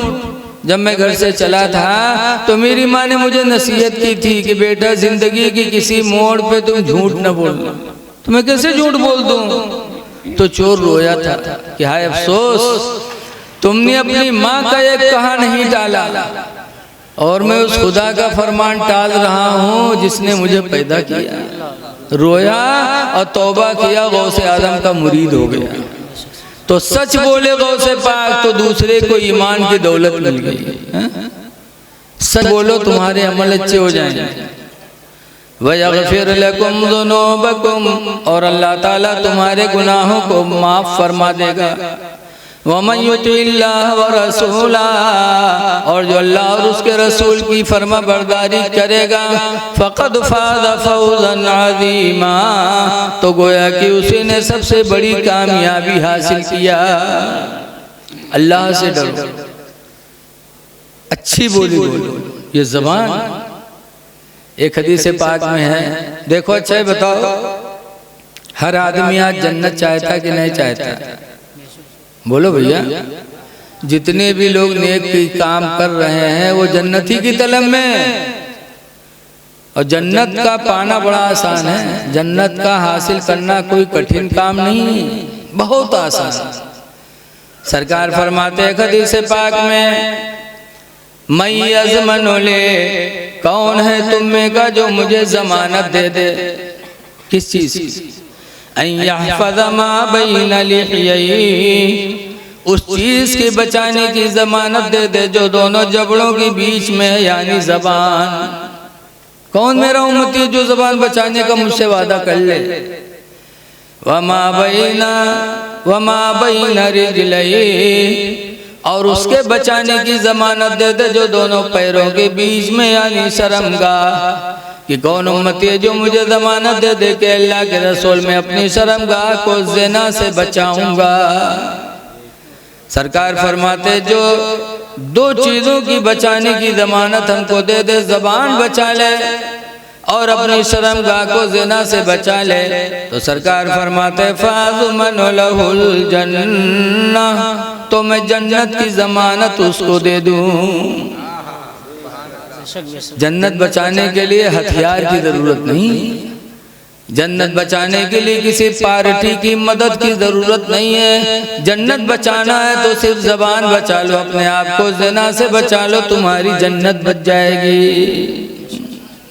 जब मैं घर से चला था तो मेरी माँ ने मुझे नसीहत की थी कि बेटा जिंदगी की किसी मोड़ पे तुम झूठ न बोलना। तो मैं कैसे झूठ बोल दूं। तो चोर रोया था कि हाय अफसोस, तुमने अपनी माँ का एक कहा नहीं टाला और मैं उस खुदा का फरमान टाल रहा हूँ जिसने मुझे पैदा किया। रोया और तौबा किया, गौसे आदम का मुरीद हो गया। तो सच बोले गौसे पाक तो दूसरे को ईमान की दौलत मिल गई। सच बोलो तुम्हारे अमल अच्छे हो जाएंगे। वयग़फ़िर लकुम ज़ुनूबकुम, और अल्लाह ताला तुम्हारे गुनाहों को माफ़ फरमा देगा। वमन युतिल्लाह व रसूला, और जो अल्लाह और उसके रसूल की फर्मा बरदारी करेगा, फ़क़द फ़ाज़ फ़ौज़न अज़ीमा, तो गोया कि उसी ने सबसे बड़ी कामयाबी हासिल किया। अल्लाह से डरो, अच्छी बोली बोलो। ये ज़बान एक हदीस पाक में है, देखो अच्छा है बताओ, हर आदमी आज जन्नत चाहता कि नहीं चाहता? बोलो भैया, जितने भी लोग नेक काम कर रहे हैं वो जन्नती की तलब में। और जन्नत का पाना बड़ा आसान है, जन्नत का हासिल करना कोई कठिन काम नहीं, बहुत आसान। सरकार फरमाते हैं हदीस पाक में, मैं अज़मनु ले, कौन है तुम में का जो मुझे जमानत दे दे। किस चीज की? अयहफ़ज़ मा बैन लिह्यैहि, उस चीज के बचाने की जमानत दे दे जो दोनों जबड़ों के बीच में है, यानी जबान। कौन मेरा उम्मती जो जबान बचाने का मुझसे वादा कर ले। वमा बैन रिजलैहि, और उसके बचाने की जमानत दे दे जो दोनों पैरों के बीच में, यानी शर्मगाह। कि कौन उम्मती है जो मुझे जमानत दे दे कि अल्लाह के रसूल में अपनी शर्मगाह को ज़िना से बचाऊंगा। सरकार फरमाते जो दो चीज़ों की बचाने की जमानत हमको दे दे, ज़बान बचा ले और अपनी शर्मगाह को ज़िना से बचा ले, तो सरकार फरमाते फ़ाज़ मन लहुल जन्नह, तो मैं जन्नत की जमानत उसको दे दूं। जन्नत बचाने के लिए हथियार की जरूरत नहीं, जन्नत बचाने के लिए किसी पार्टी की मदद की जरूरत नहीं है। जन्नत बचाना है तो सिर्फ जबान बचा लो, अपने आप को ज़िना से बचा लो, तुम्हारी जन्नत बच जाएगी।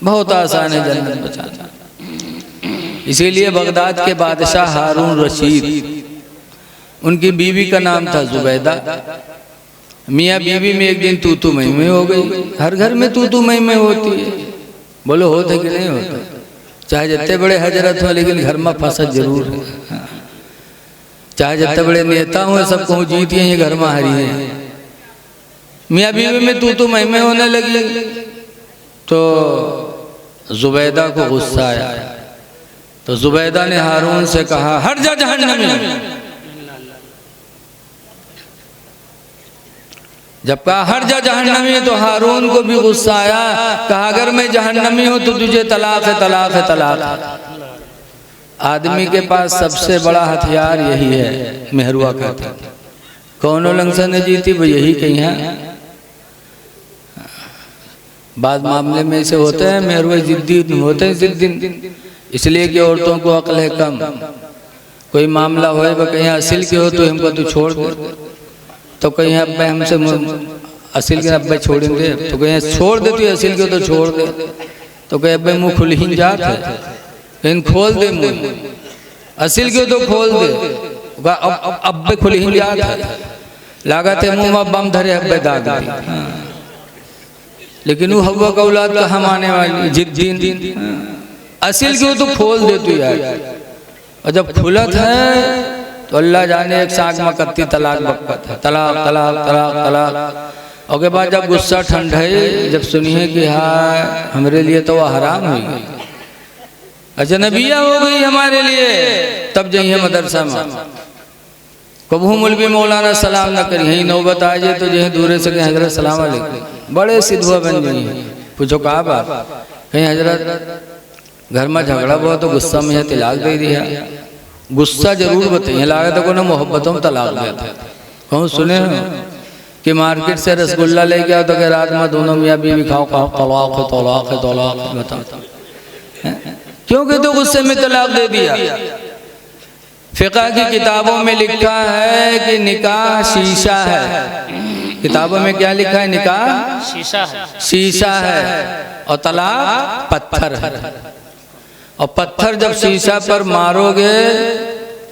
बहुत आसान है जन्नत बचाना। इसीलिए बगदाद के बादशाह हारून रशीद, उनकी बीवी का नाम था जुबैदा। मियाँ बीवी में एक दिन तू मैं हो गई। हर घर में तू मैं होती है, बोलो होता कि नहीं होता? चाहे जितने बड़े हजरत हो लेकिन घर में फंसत जरूर है। चाहे जितने बड़े नेता हो सबको जीती है, ये घर में हारी है। मियाँ बीवी में तू मैं होने लगी तो जुबैदा को गुस्सा आया। तो जुबैदा ने हारून से कहा, हट जा जहन्नमी। जब कहा हट जा जहन्नमी तो हारून को भी गुस्सा आया। कहा अगर मैं जहन्नमी हूं तो तुझे तलाक है, तलाक है, तलाक है। आदमी के पास सबसे बड़ा हथियार यही है, मेहरुआ कहता है। कौनो लंघन ने जीती वो यही कही है। बाद मामले में ऐसे होते हैं मेहरुए जिद्दी होते हैं, जिद्दी इसलिए कि औरतों को अक्ल है कम। कोई मामला होए वह कहीं असिल के हो तो हमको तू छोड़ दे, तो कहीं अब हमसे असिल के अब छोड़ेंगे, तो कहीं छोड़ देती है असिल के तो छोड़ दे, तो कहीं अब मुँह खुल ही जात है, कहीं खोल दे मुँह, असिल के तो खोल दे, अब खुल ही जात है, लागत है मुँह में बम धरे अब दाग दी। लेकिन वो हवा का औलाद का हम आने वाली जिद्दी असिल के तो खोल देती है। और जब खुलत है तो अल्लाह जाने एक साग में कत्ती तलाक बकत है, तलाक तलाक तलाक तलाक। और के बाद जब गुस्सा ठंडे, जब सुनिए कि हाँ हमारे लिए तो वह हराम हुई, अजनबिया हो गई हमारे लिए, तब जाइए मदरसा में। कबू मौलवी मौलाना सलाम न करी, यही नौबत आ जाए तो जो दूरे से कहीं हजरत सलाम अलैकुम, बड़े सिद्धुआ बन गई। पूछो कहा बात, कहीं हजरत घर में झगड़ा हुआ तो गुस्सा में तलाक दे दिया। गुस्सा जरूर बताइए, लागे तो को मोहब्बतों में तलाक देते। कहूँ सुने हो कि मार्केट से रसगुल्ला लेके आओ तो कि रात में दोनों मियाँ बीवी खाओ खाओ तलाक है तलाक है तलाक है, बताओ क्योंकि तो गुस्से में तलाक दे दिया। फिक़ह की किताबों में लिखा है कि निकाह शीशा है। किताबों में क्या लिखा है? निकाह शीशा है, शीशा है और तलाक पत्थर है। और पत्थर जब शीशा पर मारोगे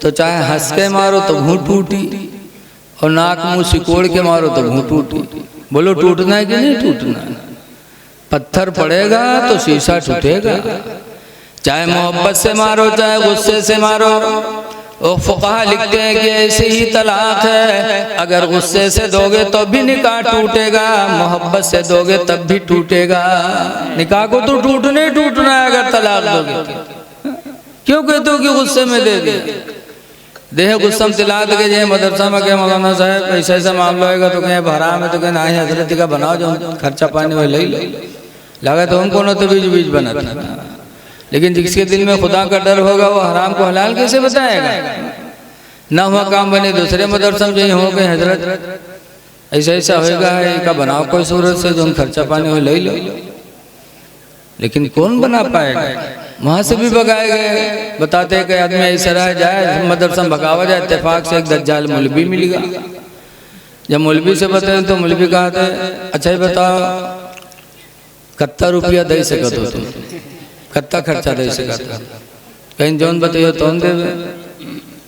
तो चाहे हंस के मारो तो भूं टूटी, और नाक मुंह सिकोड़ के मारो तो भूं टूटी। बोलो टूटना है कि नहीं टूटना? पत्थर पड़ेगा तो शीशा टूटेगा। चाहे मोहब्बत से मारो चाहे गुस्से से मारो। वो फुक़हा लिखते हैं कि ऐसी ही तलाक है, अगर गुस्से से दोगे तो भी निकाह टूटेगा, मोहब्बत से दोगे तब भी टूटेगा। निकाह को तो टूटना ही टूटना है अगर तलाक दोगे। क्यों कहते हो कि गुस्से में दे दे? देह गुस्सा में तिला दे जे मदरसा में क्या मौलाना साहब ऐसा ऐसा मामला होगा तो कहीं हराम है, तो कहीं ना हजरत का बनाओ जो खर्चा पानी में ले लगा तो हमको ना तो बीज बीज बनाता। लेकिन जिसके दिल में खुदा का डर होगा वो हराम को हलाल कैसे बताएगा? ना हुआ काम बने दूसरे मदरसा में हो गए हजरत ऐसा ऐसा होएगा का बनाओ कोई सूरत से जो खर्चा पानी हो ले लो। लेकिन कौन बना पाएगा? वहाँ से भी भगाए गए। बताते हैं कि आदमी ऐसा रह जाए मदरसा में भगावा जाए, इत्तेफाक से एक दज्जाल मौलवी मिलेगा। जब मौलवी से बताए तो मौलवी कहा था अच्छा ही बताओ कितना रुपया दे सको तुम, कितना खर्चा दे सकता? कहीं जौन बताइए तो दे।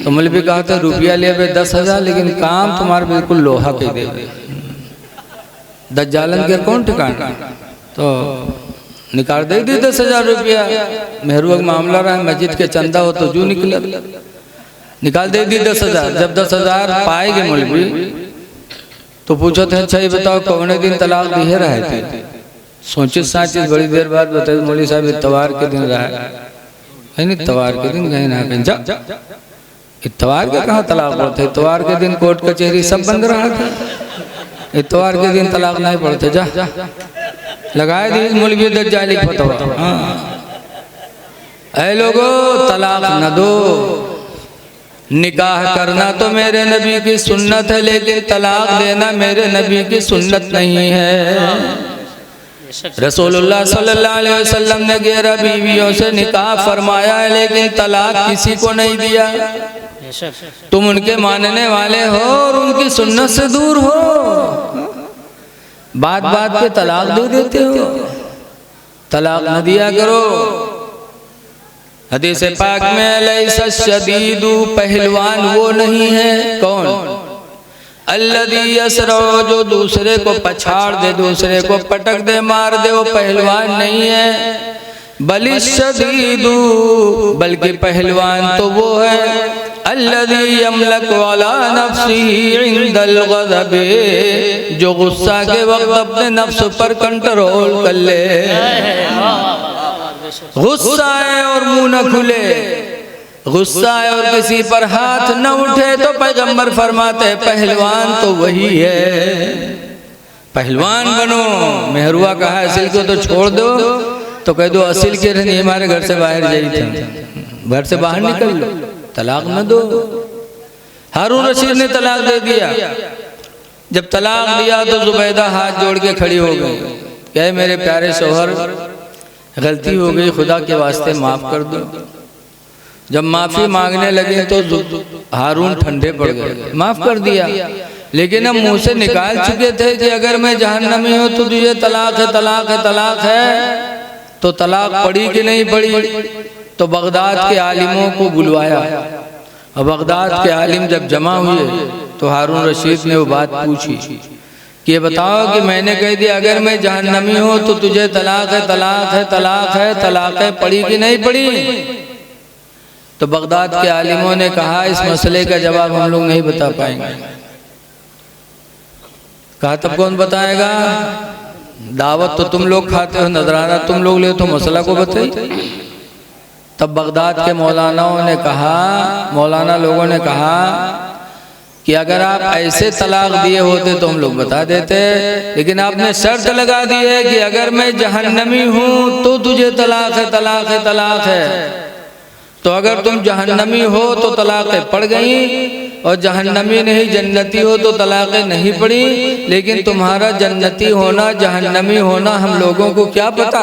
तो मौलवी कहा था रुपया ले 10,000 लेकिन काम तुम्हारा बिल्कुल लोहा के दे। दज्जालन के कौन ठिकाना? तो निकाल दे दी 10,000 रुपया। मेहरुआ का मामला रहा, मस्जिद के चंदा हो तो जो निकला निकाल दे दी 10,000। जब 10,000 पाएंगे मौलवी तो पूछो थे अच्छा ये बताओ कौन दिन तलाक दिए रहे थे? सोचे साचिस बड़ी देर बाद बताए मौलवी साहब इतवार के दिन रहा है। नहीं इतवार के दिन कहीं ना कहीं जा इतवार के कहाँ तलाक पड़ते? इतवार के दिन कोर्ट कचहरी सब बंद रहा था। इतवार के दिन तलाक नहीं पड़ते। जा लगाए दी मौलवी दज्जाली फतवा। ऐ लोगो तलाक न दो, निकाह करना तो मेरे नबी की सुन्नत है, लेकिन तलाक देना मेरे नबी की सुन्नत नहीं है। रसूलुल्लाह सल्लल्लाहु अलैहि वसल्लम ने 11 बीवियों से निकाह फरमाया है, लेकिन तलाक किसी को नहीं दिया। तुम उनके मानने वाले हो और उनकी सुन्नत से दूर हो, बात बात पे तलाक दे देते हो। तलाक न दिया करो। हदीस पाक में लैसा शदीदु, पहलवान वो नहीं है। कौन? अल्लज़ी यसरा, जो दूसरे को पछाड़ दे, दूसरे को पटक दे, मार दे, वो पहलवान नहीं है। बलि शदीदु, बल्कि पहलवान तो वो है अल्लज़ी यमलक वाला नफ्सिही इंदल ग़ज़ब, जो गुस्सा के वक्त अपने नफ्स पर कंट्रोल कर ले। गुस्सा है और मुंह न खुले, गुस्सा है और किसी पर हाथ न उठे, तो पैगंबर फरमाते हैं पहलवान तो वही है। पहलवान बनो। मेहरुआ कहा असिल को तो छोड़ दो, तो कह दो असिल के नहीं, हमारे घर से बाहर जाई थे, घर से बाहर निकल लो, तलाक न दो। हारून रशीद ने तलाक दे दिया। जब तलाक दिया तो जुबैदा हाथ जोड़ के खड़ी हो गई, कहे मेरे प्यारे शोहर गलती हो गई, खुदा के वास्ते माफ कर दो। जब माफी मांगने लगे तो हारून ठंडे पड़ गए, माफ कर दिया, लेकिन अब मुंह से निकाल चुके थे कि अगर मैं जहन्नमी हूं तो तुझे तलाक है, तलाक है, तलाक है। तो तलाक पड़ी कि नहीं पड़ी? तो बगदाद के आलिमों को बुलवाया, और बगदाद के आलिम जब जमा हुए तो हारून रशीद ने वो बात पूछी कि ये बताओ कि मैंने कह दिया अगर मैं जहन्नमी हूं तो तुझे तलाक है, तलाक है, तलाक है, तलाक है, पड़ी कि नहीं पड़ी? तो बगदाद के आलिमों ने कहा इस मसले का जवाब हम लोग नहीं बता पाएंगे। कहा तब कौन बताएगा? दावत तो तुम लोग खाते हो, नजराना तुम लोग ले, तो मसला को बताइए। तब बगदाद के मौलानाओं ने कहा, मौलाना लोगों ने कहा कि अगर आप ऐसे तलाक दिए होते तो हम लोग बता देते, लेकिन आपने शर्त लगा दी है कि अगर मैं जहन्नमी हूं तो तुझे तलाक है, तलाक है, तलाक है। तो अगर तुम जहन्नमी हो तो तलाक़ें पड़ गई, और जहन्नमी नहीं जन्नती हो तो तलाक़ें नहीं पड़ी। लेकिन तुम्हारा जन्नती होना जहन्नमी होना हम लोगों को क्या पता?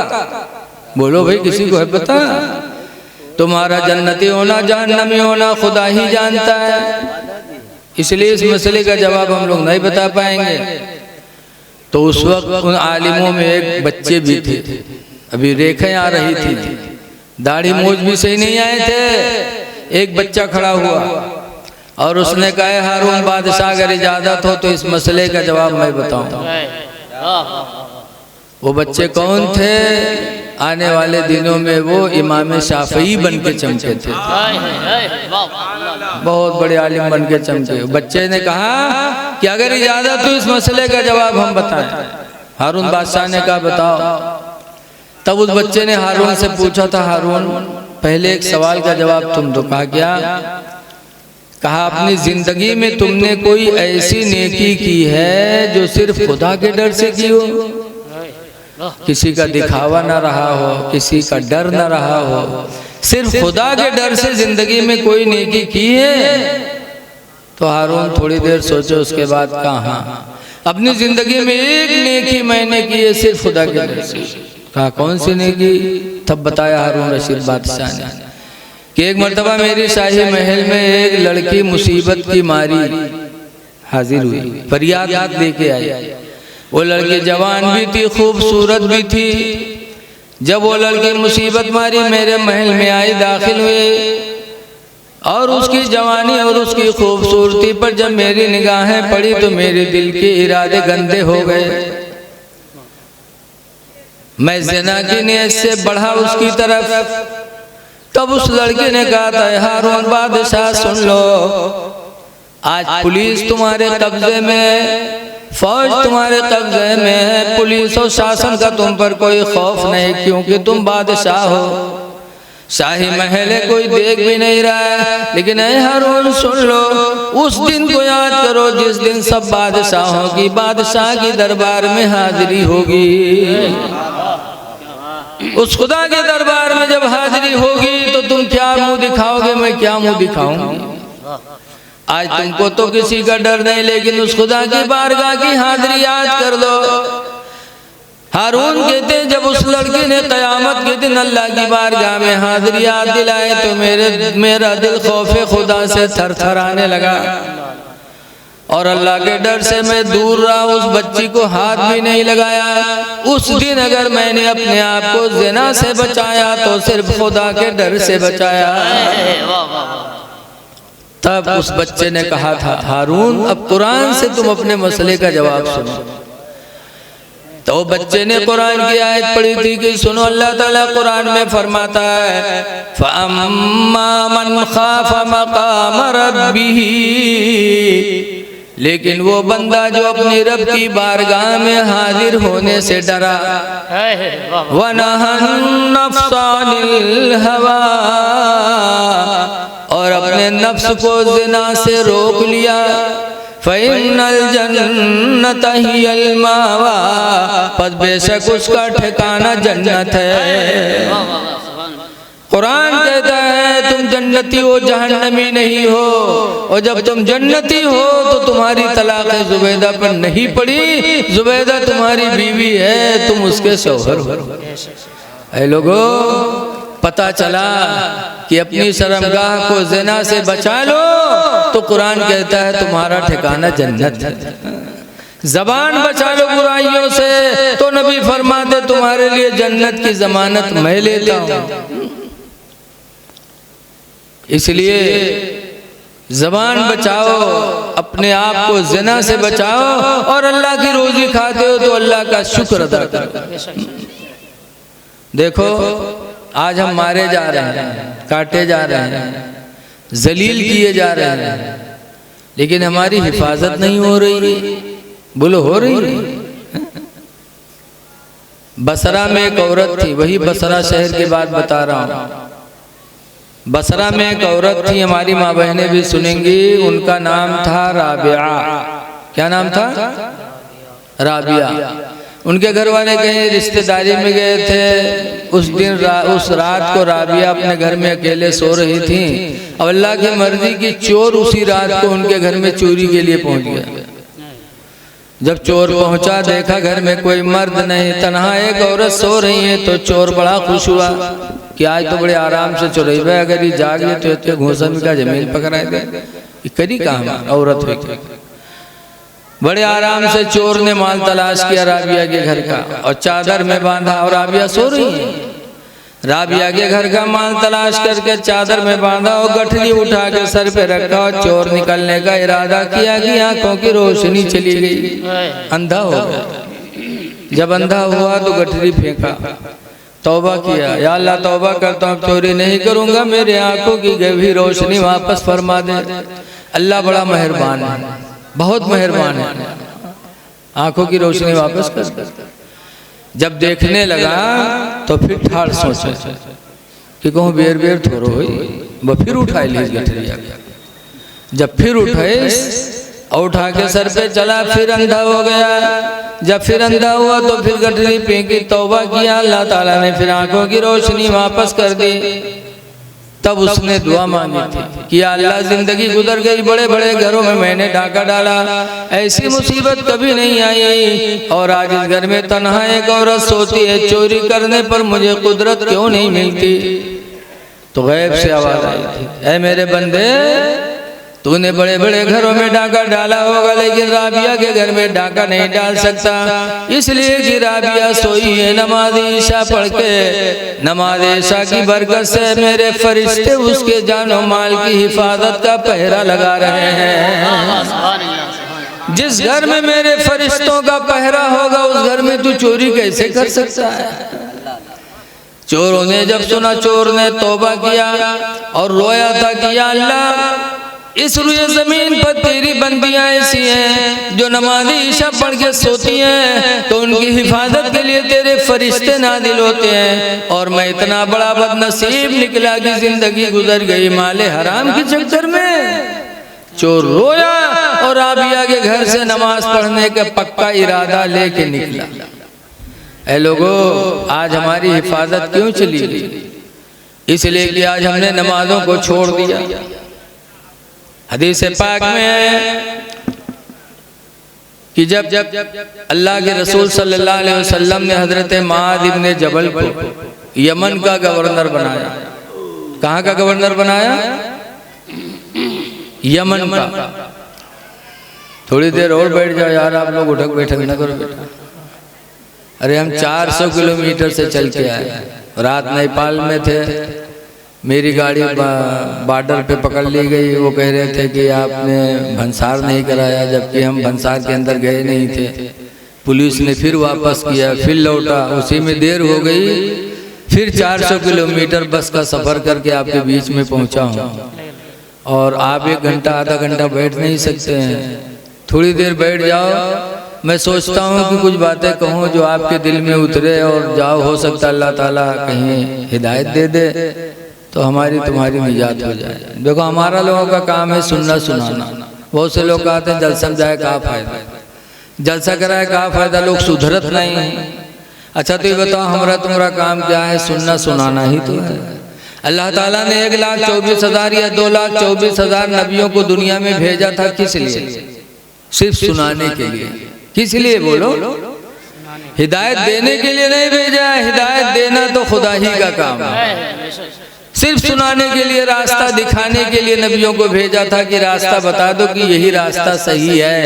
बोलो भाई, किसी को है पता? तुम्हारा जन्नती होना जहन्नमी होना खुदा ही जानता है। इसलिए इस मसले का जवाब हम लोग नहीं बता पाएंगे। तो उस वक्त उन आलिमों में एक बच्चे भी थे, अभी रेखें आ रही थी, दाढ़ी मूछ भी सही नहीं आए थे। एक बच्चा खड़ा हुआ और उसने कहा हारून बादशाह अगर इजाजत हो तो इस मसले का जवाब मैं बताऊं। वो बच्चे कौन थे? आने वाले दिनों में वो इमाम शाफई बन के चमके थे, बहुत बड़े आलिम बन के चमके। बच्चे ने कहा कि अगर इजाजत हो इस मसले का जवाब हम बताएं। हारून बादशाह ने कहा बताओ। तब उस बच्चे ने हारून से पूछा था, हारून पहले एक सवाल का जवाब तुम दो। कहा क्या? कहा अपनी जिंदगी में तुमने कोई ऐसी नेकी की है जो सिर्फ खुदा के डर से की हो, किसी का दिखावा ना रहा हो, किसी का डर ना रहा हो, सिर्फ खुदा के डर से जिंदगी में कोई नेकी की है? तो हारून थोड़ी देर सोचे, उसके बाद कहा हाँ, अपनी जिंदगी में एक नेकी मैंने की है सिर्फ खुदा के डर से। कहा कौन सी नेकी? तब बताया हारून रशीद बादशाह ने कि एक मर्तबा मेरी शाही महल में एक लड़की मुसीबत की मारी हाजिर हुई, फरियाद लेके आई। वो लड़की जवान भी थी, खूबसूरत भी थी। जब वो लड़की मुसीबत मारी मेरे महल में आई, दाखिल हुए, और उसकी जवानी और उसकी खूबसूरती पर जब मेरी निगाहें पड़ी तो मेरे दिल के इरादे गंदे हो गए। मैं ज़िना की नियत से बढ़ा उसकी तरफ। तब उस लड़की ने कहा था हारून बादशाह सुन लो, आज पुलिस तुम्हारे कब्जे में, फौज तुम्हारे कब्जे में है, पुलिस और शासन का तुम पर कोई खौफ नहीं, क्योंकि तुम बादशाह हो। शाही महल है, कोई देख भी नहीं रहा है। लेकिन ऐ हारून सुन लो, उस दिन को याद करो जिस दिन सब बादशाहों की बादशाह की दरबार में हाजिरी होगी। उस खुदा के दरबार में जब हाजिरी होगी तो तुम क्या मुंह दिखाओगे, मैं क्या मुंह दिखाऊं? आज तुमको तो किसी का डर नहीं, लेकिन उस खुदा की बारगाह की हाजिरी याद कर लो। हारून कहते हैं जब उस लड़के ने क़यामत के दिन अल्लाह की बारगाह में हाजिरी याद दिलाए तो मेरा दिल खौफे खुदा से थरथराने लगा और अल्लाह के डर से मैं दूर रहा। उस बच्ची को हाथ भी नहीं लगाया। उस दिन अगर मैंने अपने आप को ज़िना से बचाया तो सिर्फ खुदा के डर से बचाया। तब उस बच्चे ने कहा था, हारून अब कुरान से तुम अपने मसले का जवाब सुनो। तो बच्चे ने कुरान की आयत पढ़ी थी कि सुनो, अल्लाह ताला कुरान में फरमाता है, फअम्मा मन खाफ मकाम रब्बिही, लेकिन वो बंदा जो अपनी रब की बारगाह में हाजिर होने से डरा, वनहन नफ्सानिल हवा, और अपने नफ्स को ज़िना से रोक लिया, फ़इन्नल जन्नत हियल मावा, पस बेशक उसका ठिकाना जन्नत है। कुरान कहता है तुम जन्नती हो, जहन्नमी नहीं हो, और जब तुम जन्नती हो तो तुम्हारी तलाक जुबैदा पर नहीं पड़ी। जुबैदा तुम्हारी बीवी है, तुम उसके शौहर हो। ऐ लोगो, पता चला कि अपनी शर्मगाह को ज़िना से बचा लो तो कुरान कहता है तुम्हारा ठिकाना जन्नत है। ज़बान बचा लो बुराइयों से तो नबी फरमाते तुम्हारे लिए जन्नत की ज़मानत मैं लेता हूँ। इसलिए ज़बान बचाओ, अपने आप को ज़िना से बचाओ, और अल्लाह की रोज़ी खाते हो तो अल्लाह का शुक्र अदा करो। देखो आज हम मारे जा रहे हैं, काटे जा रहे हैं, जलील किए जा रहे हैं, लेकिन हमारी हिफाजत नहीं हो रही। बोलो हो रही? बसरा में एक औरत थी, वही बसरा शहर की बात बता रहा हूँ। बसरा में एक औरत थी, हमारी माँ बहनें भी सुनेंगी, उनका नाम था राबिया। क्या नाम था? राबिया। उनके घर वाले कहीं रिश्तेदारी में गए थे। उस दिन उस रात को राबिया अपने घर में अकेले सो रही थी। अब अल्लाह की मर्जी की चोर उसी रात को उनके घर में चोरी के लिए पहुंच गया। जब चोर पहुंचा, देखा घर में कोई मर्द नहीं, तन्हा एक औरत सो रही है। तो चोर बड़ा खुश हुआ कि आज तो बड़े आराम से चोरी है, अगर ये जाग ले तो इतने घोंसन का जमीन पकड़ाए दे, करी काम औरत हुई। बड़े आराम से चोर ने माल तलाश किया राबिया के घर का और चादर में बांधा, और राबिया सो रही है। राबिया के घर का माल तलाश करके चादर में बांधा और गठरी उठा के सर पे रखा और चोर निकलने का इरादा किया कि आंखों की रोशनी चली गई, अंधा हो गया। जब अंधा हुआ तो गठरी फेंका, तौबा किया, या अल्लाह तौबा करता हूँ, चोरी नहीं करूंगा, मेरे आंखों की गहरी रोशनी वापस फरमा दे। अल्लाह बड़ा मेहरबान है, बहुत मेहरबान है, आंखों की रोशनी वापस कर। जब देखने लगा तो फिर ठाड़ सोचे कि कहूँ बेर बेर थोड़ो हुई, वो फिर उठाई ली गठरिया। जब फिर उठाए और उठा के सर पे चला, फिर अंधा हो गया। जब फिर अंधा हुआ तो फिर गठरी फेंकी, तौबा किया, अल्लाह ताला ने फिर आंखों की रोशनी वापस कर दी। तब उसने दुआ मांगी थी कि अल्लाह जिंदगी गुजर गई, बड़े बड़े घरों में मैंने डाका डाला, ऐसी मुसीबत कभी नहीं आई, और आज इस घर में तन्हा एक औरत सोती है, चोरी करने पर मुझे कुदरत क्यों नहीं मिलती। तो गैब से आवाज आई थी, ऐ मेरे बंदे, तूने बड़े बड़े घरों में डाका डाला होगा, लेकिन राबिया के घर में डाका नहीं डाल सकता, इसलिए कि राबिया सोई है नमाज ईशा पढ़ के। नमाज ईशा की बरकत से मेरे फरिश्ते उसके जानो माल की हिफाजत का पहरा लगा रहे हैं। जिस घर में मेरे फरिश्तों का पहरा होगा उस घर में तू चोरी कैसे कर सकता है। चोरों ने जब सुना, चोर ने तौबा किया और रोया था कि या अल्लाह, इस रुए जमीन पर तेरी बंदियां ऐसी हैं जो नमाज़ी ईशा पढ़ के सोती हैं, तो उनकी हिफाजत के लिए तेरे फरिश्ते नाजिल होते हैं, और मैं इतना बड़ा बदनसीब निकला कि जिंदगी गुजर गई माले हराम के चक्कर में। चोर रोया और राबिया के घर से नमाज पढ़ने का पक्का इरादा लेके निकला। ऐ लोगों, आज हमारी हिफाजत क्यों चली गई? इसलिए कि आज हमने नमाजों को छोड़ दिया। हदीस पाक में है कि जब अल्लाह के रसूल सल्लल्लाहु अलैहि वसल्लम ने हजरत मुआज़ इब्न जबल को यमन का गवर्नर बनाया। कहाँ का गवर्नर बनाया? यमन का। थोड़ी देर और बैठ जाओ यार, आप लोग उठक बैठक न करो बेटा। अरे हम 400 किलोमीटर से चल के आए, रात नेपाल में थे, मेरी गाड़ी बॉर्डर पे पकड़ ली गई। वो कह रहे थे कि आपने भंसार नहीं कराया, जबकि हम भंसार के अंदर गए नहीं थे। पुलिस ने फिर वापस किया, फिर लौटा, उसी में देर हो गई। फिर 400 किलोमीटर बस का सफ़र करके आपके बीच में पहुंचा हूँ, और आप 1 घंटा आधा घंटा बैठ नहीं सकते हैं। थोड़ी देर बैठ जाओ, मैं सोचता हूँ कि कुछ बातें कहूँ जो आपके दिल में उतरे और जाओ, हो सकता अल्लाह ताला कहीं हिदायत दे दे तो हमारी तुम्हारी निजात हो जाए। देखो हमारा लोगों का काम है सुनना सुनाना। बहुत से लोग कहते हैं जलसा में जाए कहाँ फायदा, जलसा कराए कहाँ फायदा, लोग सुधरत नहीं। अच्छा तो ये बताओ हमारा तुम्हारा काम क्या है? सुनना सुनाना ही तो है। अल्लाह ताला ने 1,24,000 या 2,24,000 नबियों को दुनिया में भेजा था, किस लिए? सिर्फ सुनाने के लिए। किस लिए बोलो? हिदायत देने के लिए नहीं भेजा है, हिदायत देना तो खुदा ही का काम है। सिर्फ सुनाने के लिए, रास्ता दिखाने के लिए नबियों को भेजा था कि रास्ता बता दो कि यही रास्ता सही है।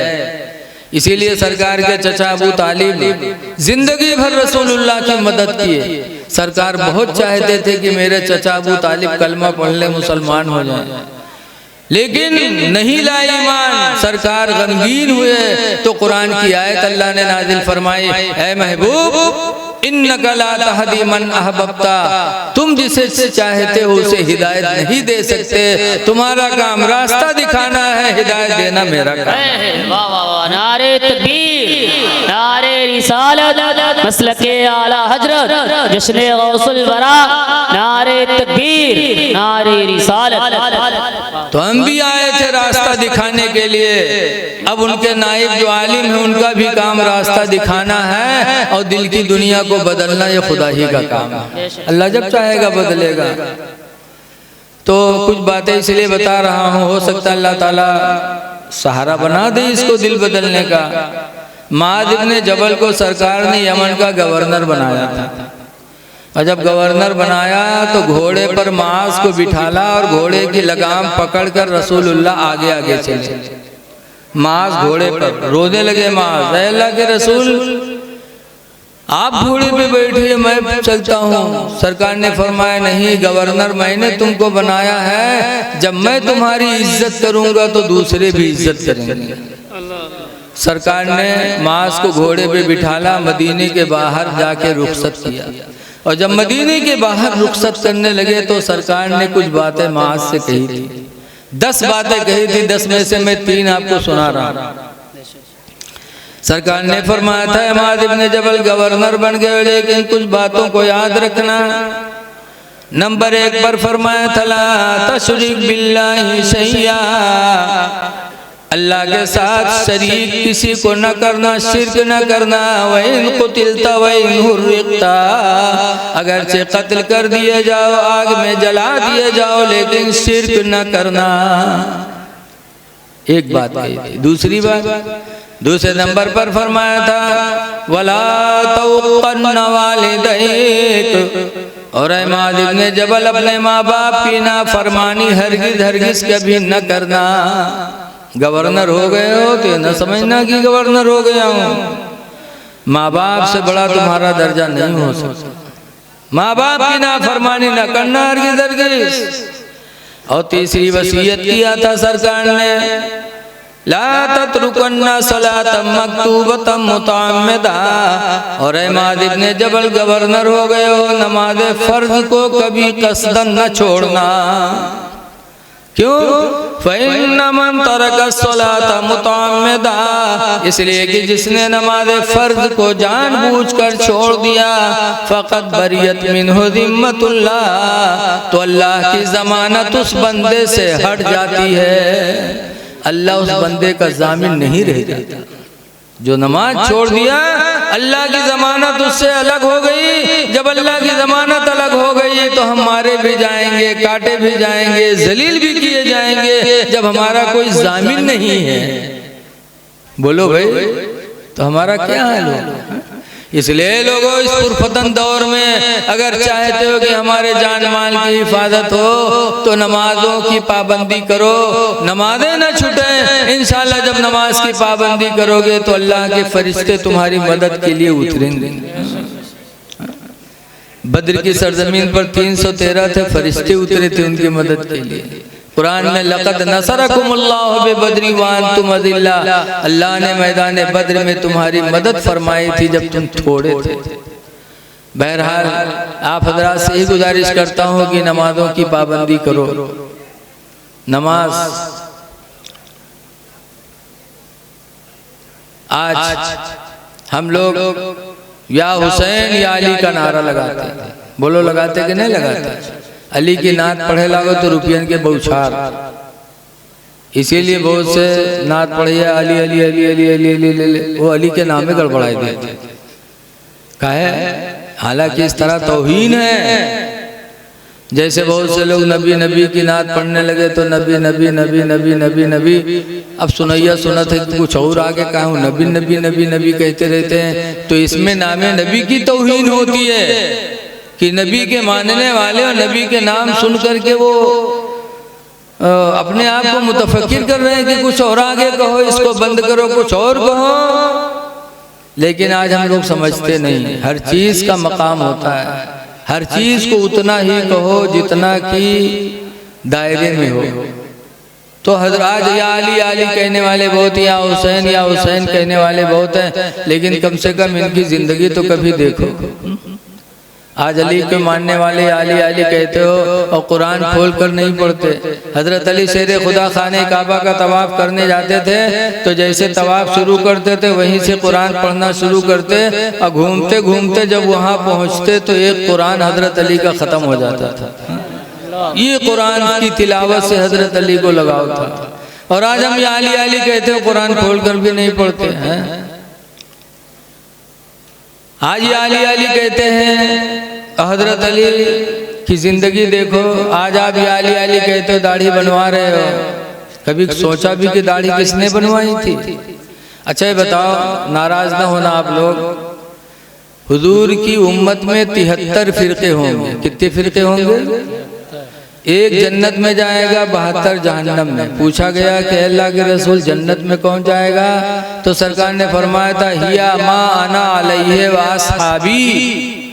इसीलिए सरकार के चचा अबू तालिब जिंदगी भर रसूलुल्लाह की मदद किए। सरकार बहुत चाहते थे कि मेरे चचा अबू तालिब कलमा पढ़ ले, मुसलमान हो जाए, लेकिन नहीं लाए ईमान। सरकार गमगीन हुए तो कुरान की आयत अल्लाह ने नाजिल फरमाई, ऐ महबूब इन्नका ला तहदी मन अहबब्ता, तुम जिसे चाहते हो उसे हिदायत नहीं दे सकते। तुम्हारा काम रास्ता दिखाना है, हिदायत देना मेरा काम है। वाह वाह वाह, नारे तकबीर, नारे रिसालत, मसलके आला हजरत, जश्न गौसुल वरा, नारे तकबीर, नारे रिसालत। तो हम भी आए थे रास्ता दिखाने के लिए। अब उनके नाइब जो आलिम है उनका भी काम रास्ता दिखाना है, और दिल की दुनिया को बदलना ये खुदा ही का काम है। अल्लाह जब चाहेगा बदलेगा। तो कुछ बातें इसलिए बता रहा हूँ, हो सकता है अल्लाह ताला सहारा बना दे इसको दिल बदलने का। मुआज़ इब्न जबल को सरकार ने यमन का गवर्नर बनाया था, और जब गवर्नर बनाया तो घोड़े पर मुआज़ को बिठाला और घोड़े की लगाम पकड़कर रसूलुल्लाह आगे आगे चले। मुआज़ घोड़े पर रोने लगे, मुआज़ अल्लाह के रसूल आप घोड़े पे बैठिए, मैं चलता हूँ। सरकार ने फरमाया नहीं, गवर्नर मैंने तुमको बनाया है, जब मैं तुम्हारी इज्जत करूँगा तो दूसरे भी इज्जत करेंगे। सरकार ने मुआज़ को घोड़े पे बिठाला, मदीने के बाहर जाके रुखसत किया, और जब मदीने के बाहर रुखसत करने लगे तो सरकार ने कुछ बातें मुआज़ से कही थी। 10 बातें कही थी, 10 में से मैं 3 आपको सुना रहा हूँ। सरकार ने फरमाया था मुआज़ इब्न जबल गवर्नर बन गए, लेकिन कुछ बातों को याद रखना। नंबर 1 पर फरमाया था ला तशरिक बिल्लाहि शैया, अल्लाह के साथ शरीक किसी को न करना, शिर्क न करना। वइन कुतिलता वइन हुर्रिकता, अगरचे कत्ल कर दिए जाओ, आग में जला दिए जाओ, लेकिन शिर्क न करना। एक बात कही थी। दूसरी बात, दूसरे नंबर पर फरमाया था वला तौक़न्न वालिदैक, और मुआज़ इब्न जबल अपने माँ बाप की नाफरमानी हरगिज़ हरगिज़ कभी न करना। गवर्नर हो गए हो तो न समझना कि गवर्नर हो गया हूँ। माँ बाप से बड़ा तुम्हारा दर्जा नहीं हो सकता। माँ बाप की नाफरमानी न करना हरगिज़ हरगिज़। और तीसरी वसीयत किया था सरकार ने ला तत्रुकन्ना सलातम मक्तूबतम मुतअम्मिदा, और मुआज़ इब्न जबल गवर्नर हो गए हो, नमाज फर्ज को कभी कसदन न छोड़ना। क्यों? फ़इन्न मन तरक सलात मुतअम्मिदा, इसलिए कि जिसने नमाज फर्ज को जानबूझकर छोड़ दिया फ़क़द बरियत मिन्हु ज़िम्मतुल्लाह, तो अल्लाह की ज़मानत उस बंदे से हट जाती है। अल्लाह उस बंदे का जामिन नहीं रह जाता। जो नमाज छोड़ दिया अल्लाह की जमानत उससे अलग हो गई। जब अल्लाह की जमानत अलग हो गई तो हम मारे भी जाएंगे, काटे भी जाएंगे, जलील भी किए जाएंगे। जब हमारा कोई जामिन नहीं है, बोलो भाई, तो हमारा क्या हाल होगा? इसलिए लोगों, इस पुरफतन दौर में अगर चाहते हो कि हमारे जान माल की हिफाजत हो तो नमाजों की पाबंदी करो, नमाजें न छूटें। इंशाल्लाह जब नमाज की पाबंदी करोगे तो अल्लाह के फरिश्ते तुम्हारी मदद के लिए उतरेंगे। बद्र की सरजमीन पर 313 थे फरिश्ते उतरे थे उनकी मदद के लिए। कुरान में लक़द नसरकुमुल्लाहु बिबद्रि व अंतुम अज़िल्ला, अल्लाह ने मैदान बद्र में तुम्हारी मदद फरमाई थी जब तुम थोड़े थे। बहरहाल आप हज़रात से ही गुजारिश करता हूँ कि नमाजों की पाबंदी करो। नमाज आज हम लोग या हुसैन या अली का नारा लगाते हैं। बोलो, लगाते कि नहीं लगाते? अली की नात पढ़े लागो तो रुपयन के बौछार, इसीलिए बहुत से नात पढ़े अली अली अली अली अली अली अली, वो अली के नाम में गड़बड़ाई देते काहे? हालांकि इस तरह तौहीन है। जैसे बहुत से लोग नबी नबी की नात पढ़ने लगे तो नबी नबी नबी नबी नबी नबी, अब सुनैया सुनत है कुछ और आगे कहा हूँ नबी नबी नबी नबी कहते रहते हैं, तो इसमें नामे नबी की तौहीन होती है कि नबी के मानने वाले और नबी के नाम सुन करके वो अपने आप को मुतफक्किर कर रहे हैं कि कुछ और आगे कहो, इसको बंद करो, कुछ और कहो। लेकिन आज हम लोग समझते नहीं, हर चीज का मकाम होता है, हर चीज को उतना ही कहो जितना कि दायरे में हो। तो हजरात या अली कहने वाले बहुत, या हुसैन कहने वाले बहुत हैं, लेकिन कम से कम इनकी जिंदगी तो कभी देखो। आज अली के मानने वाले अली कहते हो और कुरान खोल कर नहीं पढ़ते। हजरत अली शेर खुदा खाने काबा का तवाफ करने जाते थे तो जैसे तवाफ शुरू करते थे वहीं से कुरान पढ़ना शुरू करते, और घूमते घूमते जब वहाँ पहुँचते तो एक कुरान हजरत अली का ख़त्म हो जाता था। ये कुरान की तिलावत से हजरत अली को लगाव था। और आज हम या अली कहते हो, कुरान खोल कर भी नहीं पढ़ते हैं। आज ये अली कहते हैं, हजरत अली की जिंदगी देखो। आज आप ये अली कहते हो, दाढ़ी बनवा रहे हो, कभी सोचा भी कि दाढ़ी किसने बनवाई थी? अच्छा ये बताओ, नाराज ना होना आप लोग, हुजूर की उम्मत में 73 फिरके होंगे। कितने फिरके होंगे? एक जन्नत में जाएगा, 72 जहन्नम में। पूछा गया कि अल्लाह के रसूल जन्नत में कौन जाएगा? तो सरकार ने फरमाया था, हिया मा अना अलैहि व अस्हाबी,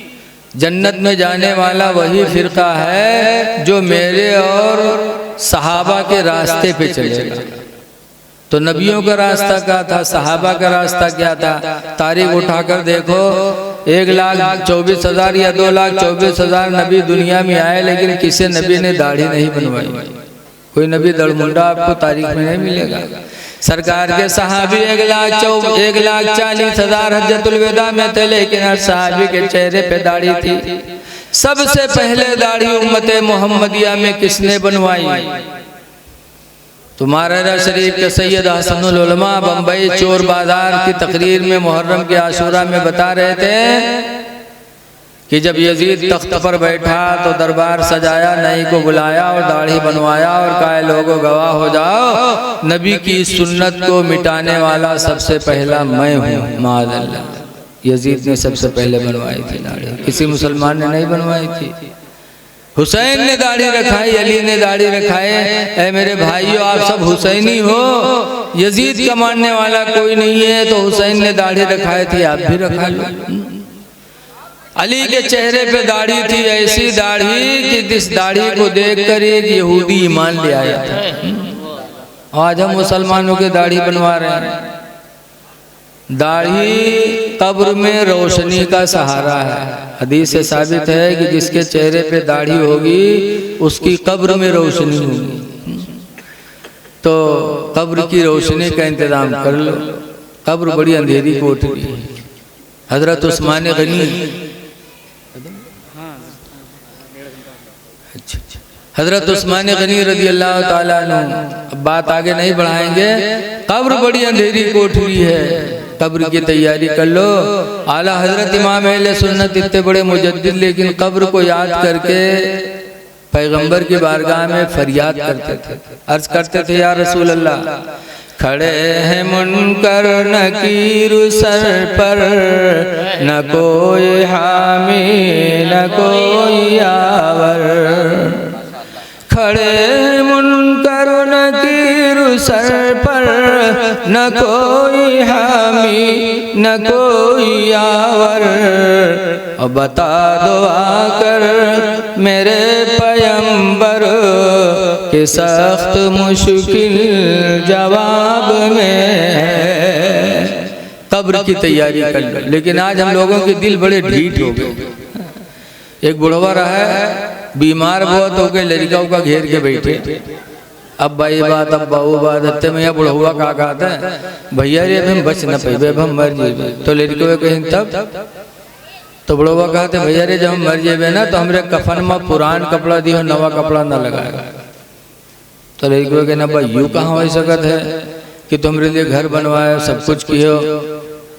जन्नत में जाने वाला वही फिरका है जो मेरे और सहाबा के रास्ते पे चलेगा। तो नबियों का रास्ता क्या था, सहाबा का रास्ता क्या था? तारीख उठाकर देखो, 1,24,000 या 2,24,000 नबी दुनिया में आए, लेकिन किसी नबी ने दाढ़ी नहीं बनवाई। कोई नबी दड़मुंडा आपको तारीख में नहीं मिलेगा। सरकार के सहाबी 1,40,000 हज्जतुल विदा में थे, लेकिन हर सहाबी के चेहरे पे दाढ़ी थी। सबसे पहले दाढ़ी उम्मत मोहम्मदिया में किसने बनवाई? तुम्हारा शरीफ के सैयद हसनुल उलमा बम्बई चोर बाजार की तकरीर में मुहर्रम के आशूरा में बता रहे थे कि जब यजीद तख्त पर बैठा तो दरबार सजाया, नई को बुलाया और दाढ़ी बनवाया और कहा, लोगों गवाह हो जाओ, नबी की सुन्नत को मिटाने वाला सबसे पहला मैं हूँ। माअल्लाह, यजीद ने सबसे पहले बनवाई थी दाढ़ी, किसी मुसलमान ने नहीं बनवाई थी। हुसैन ने दाढ़ी रखाई, अली ने दाढ़ी रखाए। ऐ मेरे भाइयों, आप सब हुसैनी हो, यजीद का मानने वाला कोई नहीं है, तो हुसैन ने दाढ़ी रखाई थी, आप भी रखा लो। अली के चेहरे पे दाढ़ी थी, ऐसी दाढ़ी कि जिस दाढ़ी को देखकर एक यहूदी ईमान ले आया था। आज हम मुसलमानों के दाढ़ी बनवा रहे हैं। दाढ़ी कब्र में रोशनी का सहारा है। हदीस से साबित है कि जिसके चेहरे पे दाढ़ी होगी उसकी कब्र में रोशनी होगी। तो कब्र की रोशनी का इंतजाम कर लो। कब्र बड़ी अंधेरी कोठरी है। हजरत उस्मान गनी, हजरत उस्मान गनी रज़ी अल्लाह ताला अन्हु, अब बात आगे नहीं बढ़ाएंगे। कब्र बड़ी अंधेरी कोठरी है, कब्र की तैयारी कर लो। आला हजरत इमाम अहले सुन्नत इतने बड़े मुजद्दिद लेकिन कब्र को याद करके पैगंबर की बारगाह में फरियाद करते थे, अर्ज करते थे या रसूल अल्लाह, खड़े हैं मुनकर नकीर सर पर, न कोई हामी न कोई यावर। खड़े हैं मुनकर नकीर सर पर, न कोई हामी न कोई यावर। और बता दो आकर मेरे पैगंबर के सख्त मुश्किल जवाब में है। कब्र की तैयारी कर लो। लेकिन आज हम लोगों के दिल बड़े ढीठ हो गए। एक बुढ़वा रहा है, बीमार बहुत हो गए, लड़काओं का घेर के बैठे, अब्बा ये बात अब्बा वो बात, अत्ते में यह बुढ़वा का कहता है भैया रे हम बच न पे, हम मर जेबे। तो लड़के कहीं तब तो बुढ़वा कहते भैया रे जब हम मर जेबे ना तो हमरे कफन में पुरान कपड़ा दियो, नवा कपड़ा ना लगाएगा। तो लड़के कहना भाई यूँ कहाँ हो सकत है कि तुमरे लिए घर बनवाए सब कुछ किए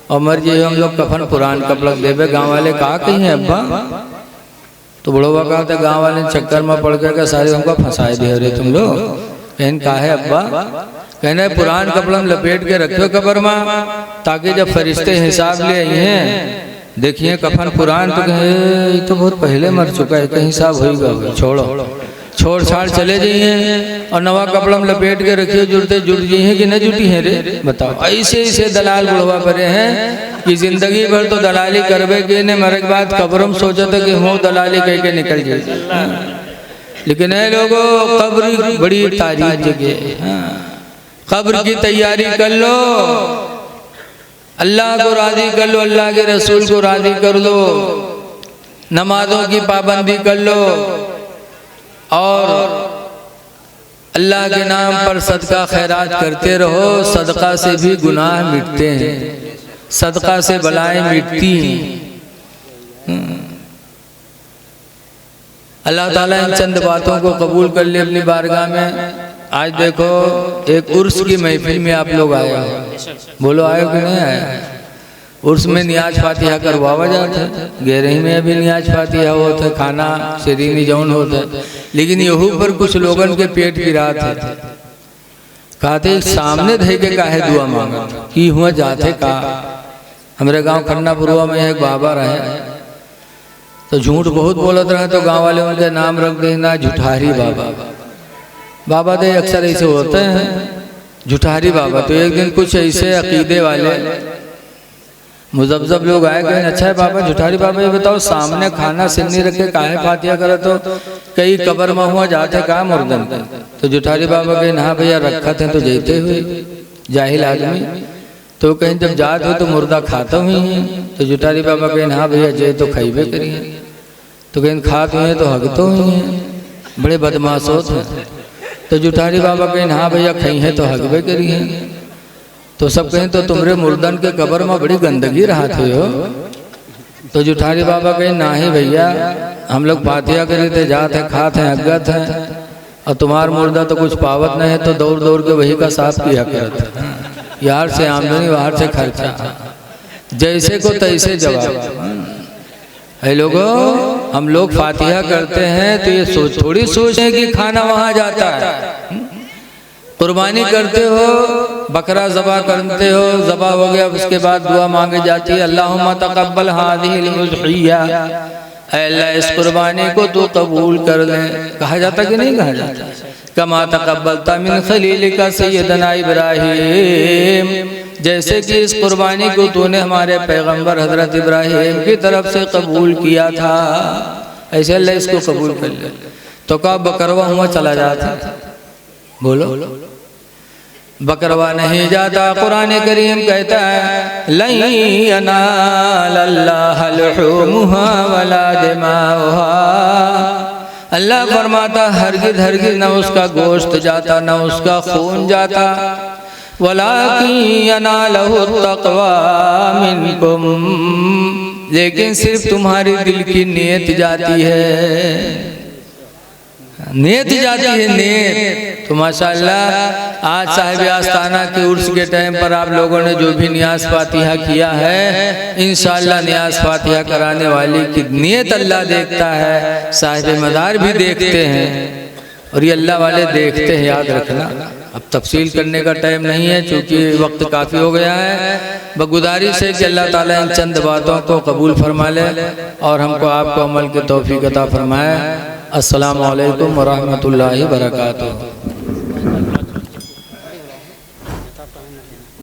और मर जे हम लोग कफन पुरान कपड़ा देवे। गाँव वाले कहा कहीं है अब्बा? तो बुढ़वा कहते गाँव वाले चक्कर में पड़ कर सारे हमको फंसाए दे रहे तुम लोग। कहन कहा है अब्बा? कहना पुरान कपड़ा में लपेट के रखो कब्र में, ताकि जब फरिश्ते हिसाब ले आई हैं देखिए कफन पुरान तो कहे ये तो बहुत पहले मर चुका है, कहीं हिसाब होगा, छोड़ो छोड़ छाड़ चले जाइए और नवा कपड़ा में लपेट के रखिए, जुड़ते जुड़ जाइए कि न जुटी है रे बताओ। ऐसे ऐसे दलाल बुढ़वा पड़े हैं कि जिंदगी भर तो दलाली करवे के ने मरे के बाद कब्र में सोचा था कि हो दलाली कह के निकल जाए। लेकिन ये लोगों कब्र बड़ी तारीफ जगह, कब्र की तैयारी कर लो, अल्लाह को राजी कर लो, अल्लाह के रसूल को राजी कर लो, नमाजों की पाबंदी कर लो और अल्लाह के नाम पर सदका खैरात करते रहो। सदका से भी गुनाह मिटते हैं, सदका से बलाएं मिटती हैं। अल्लाह ताला इन चंद बातों को कबूल कर ले अपनी बारगाह में। आज देखो एक उर्स की महफिल में आप लोग आए हो, बोलो आए कि नहीं आए? उर्स में नियाज फातिहा करवावा जाता है, गेरही में भी नियाज फातिहा होता है, खाना शरीनी जौन होता है। लेकिन यहू पर कुछ लोगन के पेट की रात है, कहते सामने धै के काहे दुआ मांगा कि हुआ जाते का। हमारे गांव खन्नापुरवा में एक बाबा रहे, तो झूठ बहुत बोलत रहे, तो गांव वाले उनके नाम रख देना झूठारी बाबा। बाबा दे अक्सर ऐसे होते हैं झूठारी बाबा। तो एक दिन कुछ ऐसे अकीदे वाले मुजब्जब लोग आए, कहें अच्छा है बाबा झूठारी बाबा ये बताओ सामने खाना सिन्नी रखे काहे फातिहा करे, तो कई कब्र में हुआ जाते कहा मुर्दन। तो झूठारी बाबा कहें हाँ भैया रखा थे तो जेते हुए जाहिल आदमी। तो कहीं जब जात हो तो मुर्दा खाता हुई हैं। तो झूठारी बाबा कहें हाँ भैया जय तो खाइबे करिए। तो कहीं खाते हुए तो हगतो हुई हैं, बड़े बदमाश होते हैं। तो झूठारी बाबा कहें हाँ भैया खाई है तो हगबे करिए। तो सब कहें तो तुमरे मुर्दन के कब्र में बड़ी गंदगी रहा थे हो। तो झूठारी बाबा कहें ना ही भैया हम लोग फातिहा करे थे, जाते खाते हैं हगत हैं, और तुम्हार मुर्दा तो कुछ पावत नहीं है, तो दौड़ दौड़ के वही का साफ किया करते, यार से आमदनी बाहर से खर्चा, जैसे को तैसे जवाब है। लोगों हम लोग फातिहा करते हैं तो ये थोड़ी सोचें कि खाना वहां जाता है। कुर्बानी करते हो, बकरा ज़बा करते हो, ज़बा हो गया उसके बाद दुआ मांगी जाती है अल्लाहुम्मा तक़ब्बल हाज़िहिल उज़हिया, अल्लाह इस कुर्बानी को तू कबूल कर ले। कहा जाता कि नहीं कहा जाता? कमा तक़ब्बलता मिन खलीलिका सय्यदना इब्राहीम, जैसे कि इस कुर्बानी को तूने हमारे पैगंबर हजरत इब्राहीम की तरफ से कबूल किया था, ऐसे अल्लाह इसको कबूल कर ले। तो कब बकरवा हुआ चला जाता? बोलो बकरवा नहीं जाता। कुरान करीम कहता है लन यनालल्लाह लुहूमुहा वला दिमाउहा, अल्लाह फरमाता हरगिज़ हरगिज़ न उसका गोश्त जाता न उसका खून जाता, वलाकिन यनालहु तक़वा मिनकुम, लेकिन सिर्फ तुम्हारी दिल की नीयत जाती है। नेत जाती है नेत। तो माशाअल्लाह आज साहिब आस्थाना के उर्स के टाइम पर आप लोगों ने जो भी नियाज फातिहा किया है, इंशाअल्लाह नियाज फातिहा कराने वाली की नियत अल्लाह देखता है, साहिब मदार भी देखते हैं और ये अल्लाह वाले देखते हैं, याद रखना। अब तफसील करने का टाइम नहीं है क्योंकि वक्त काफ़ी हो गया है। बगुजारिश है कि अल्लाह ताला इन चंद बातों को कबूल फरमा ले और हमको आपको अमल की तौफीक अता फरमाए। अस्सलामु अलैकुम वरहमतुल्लाहि वबरकातुहू।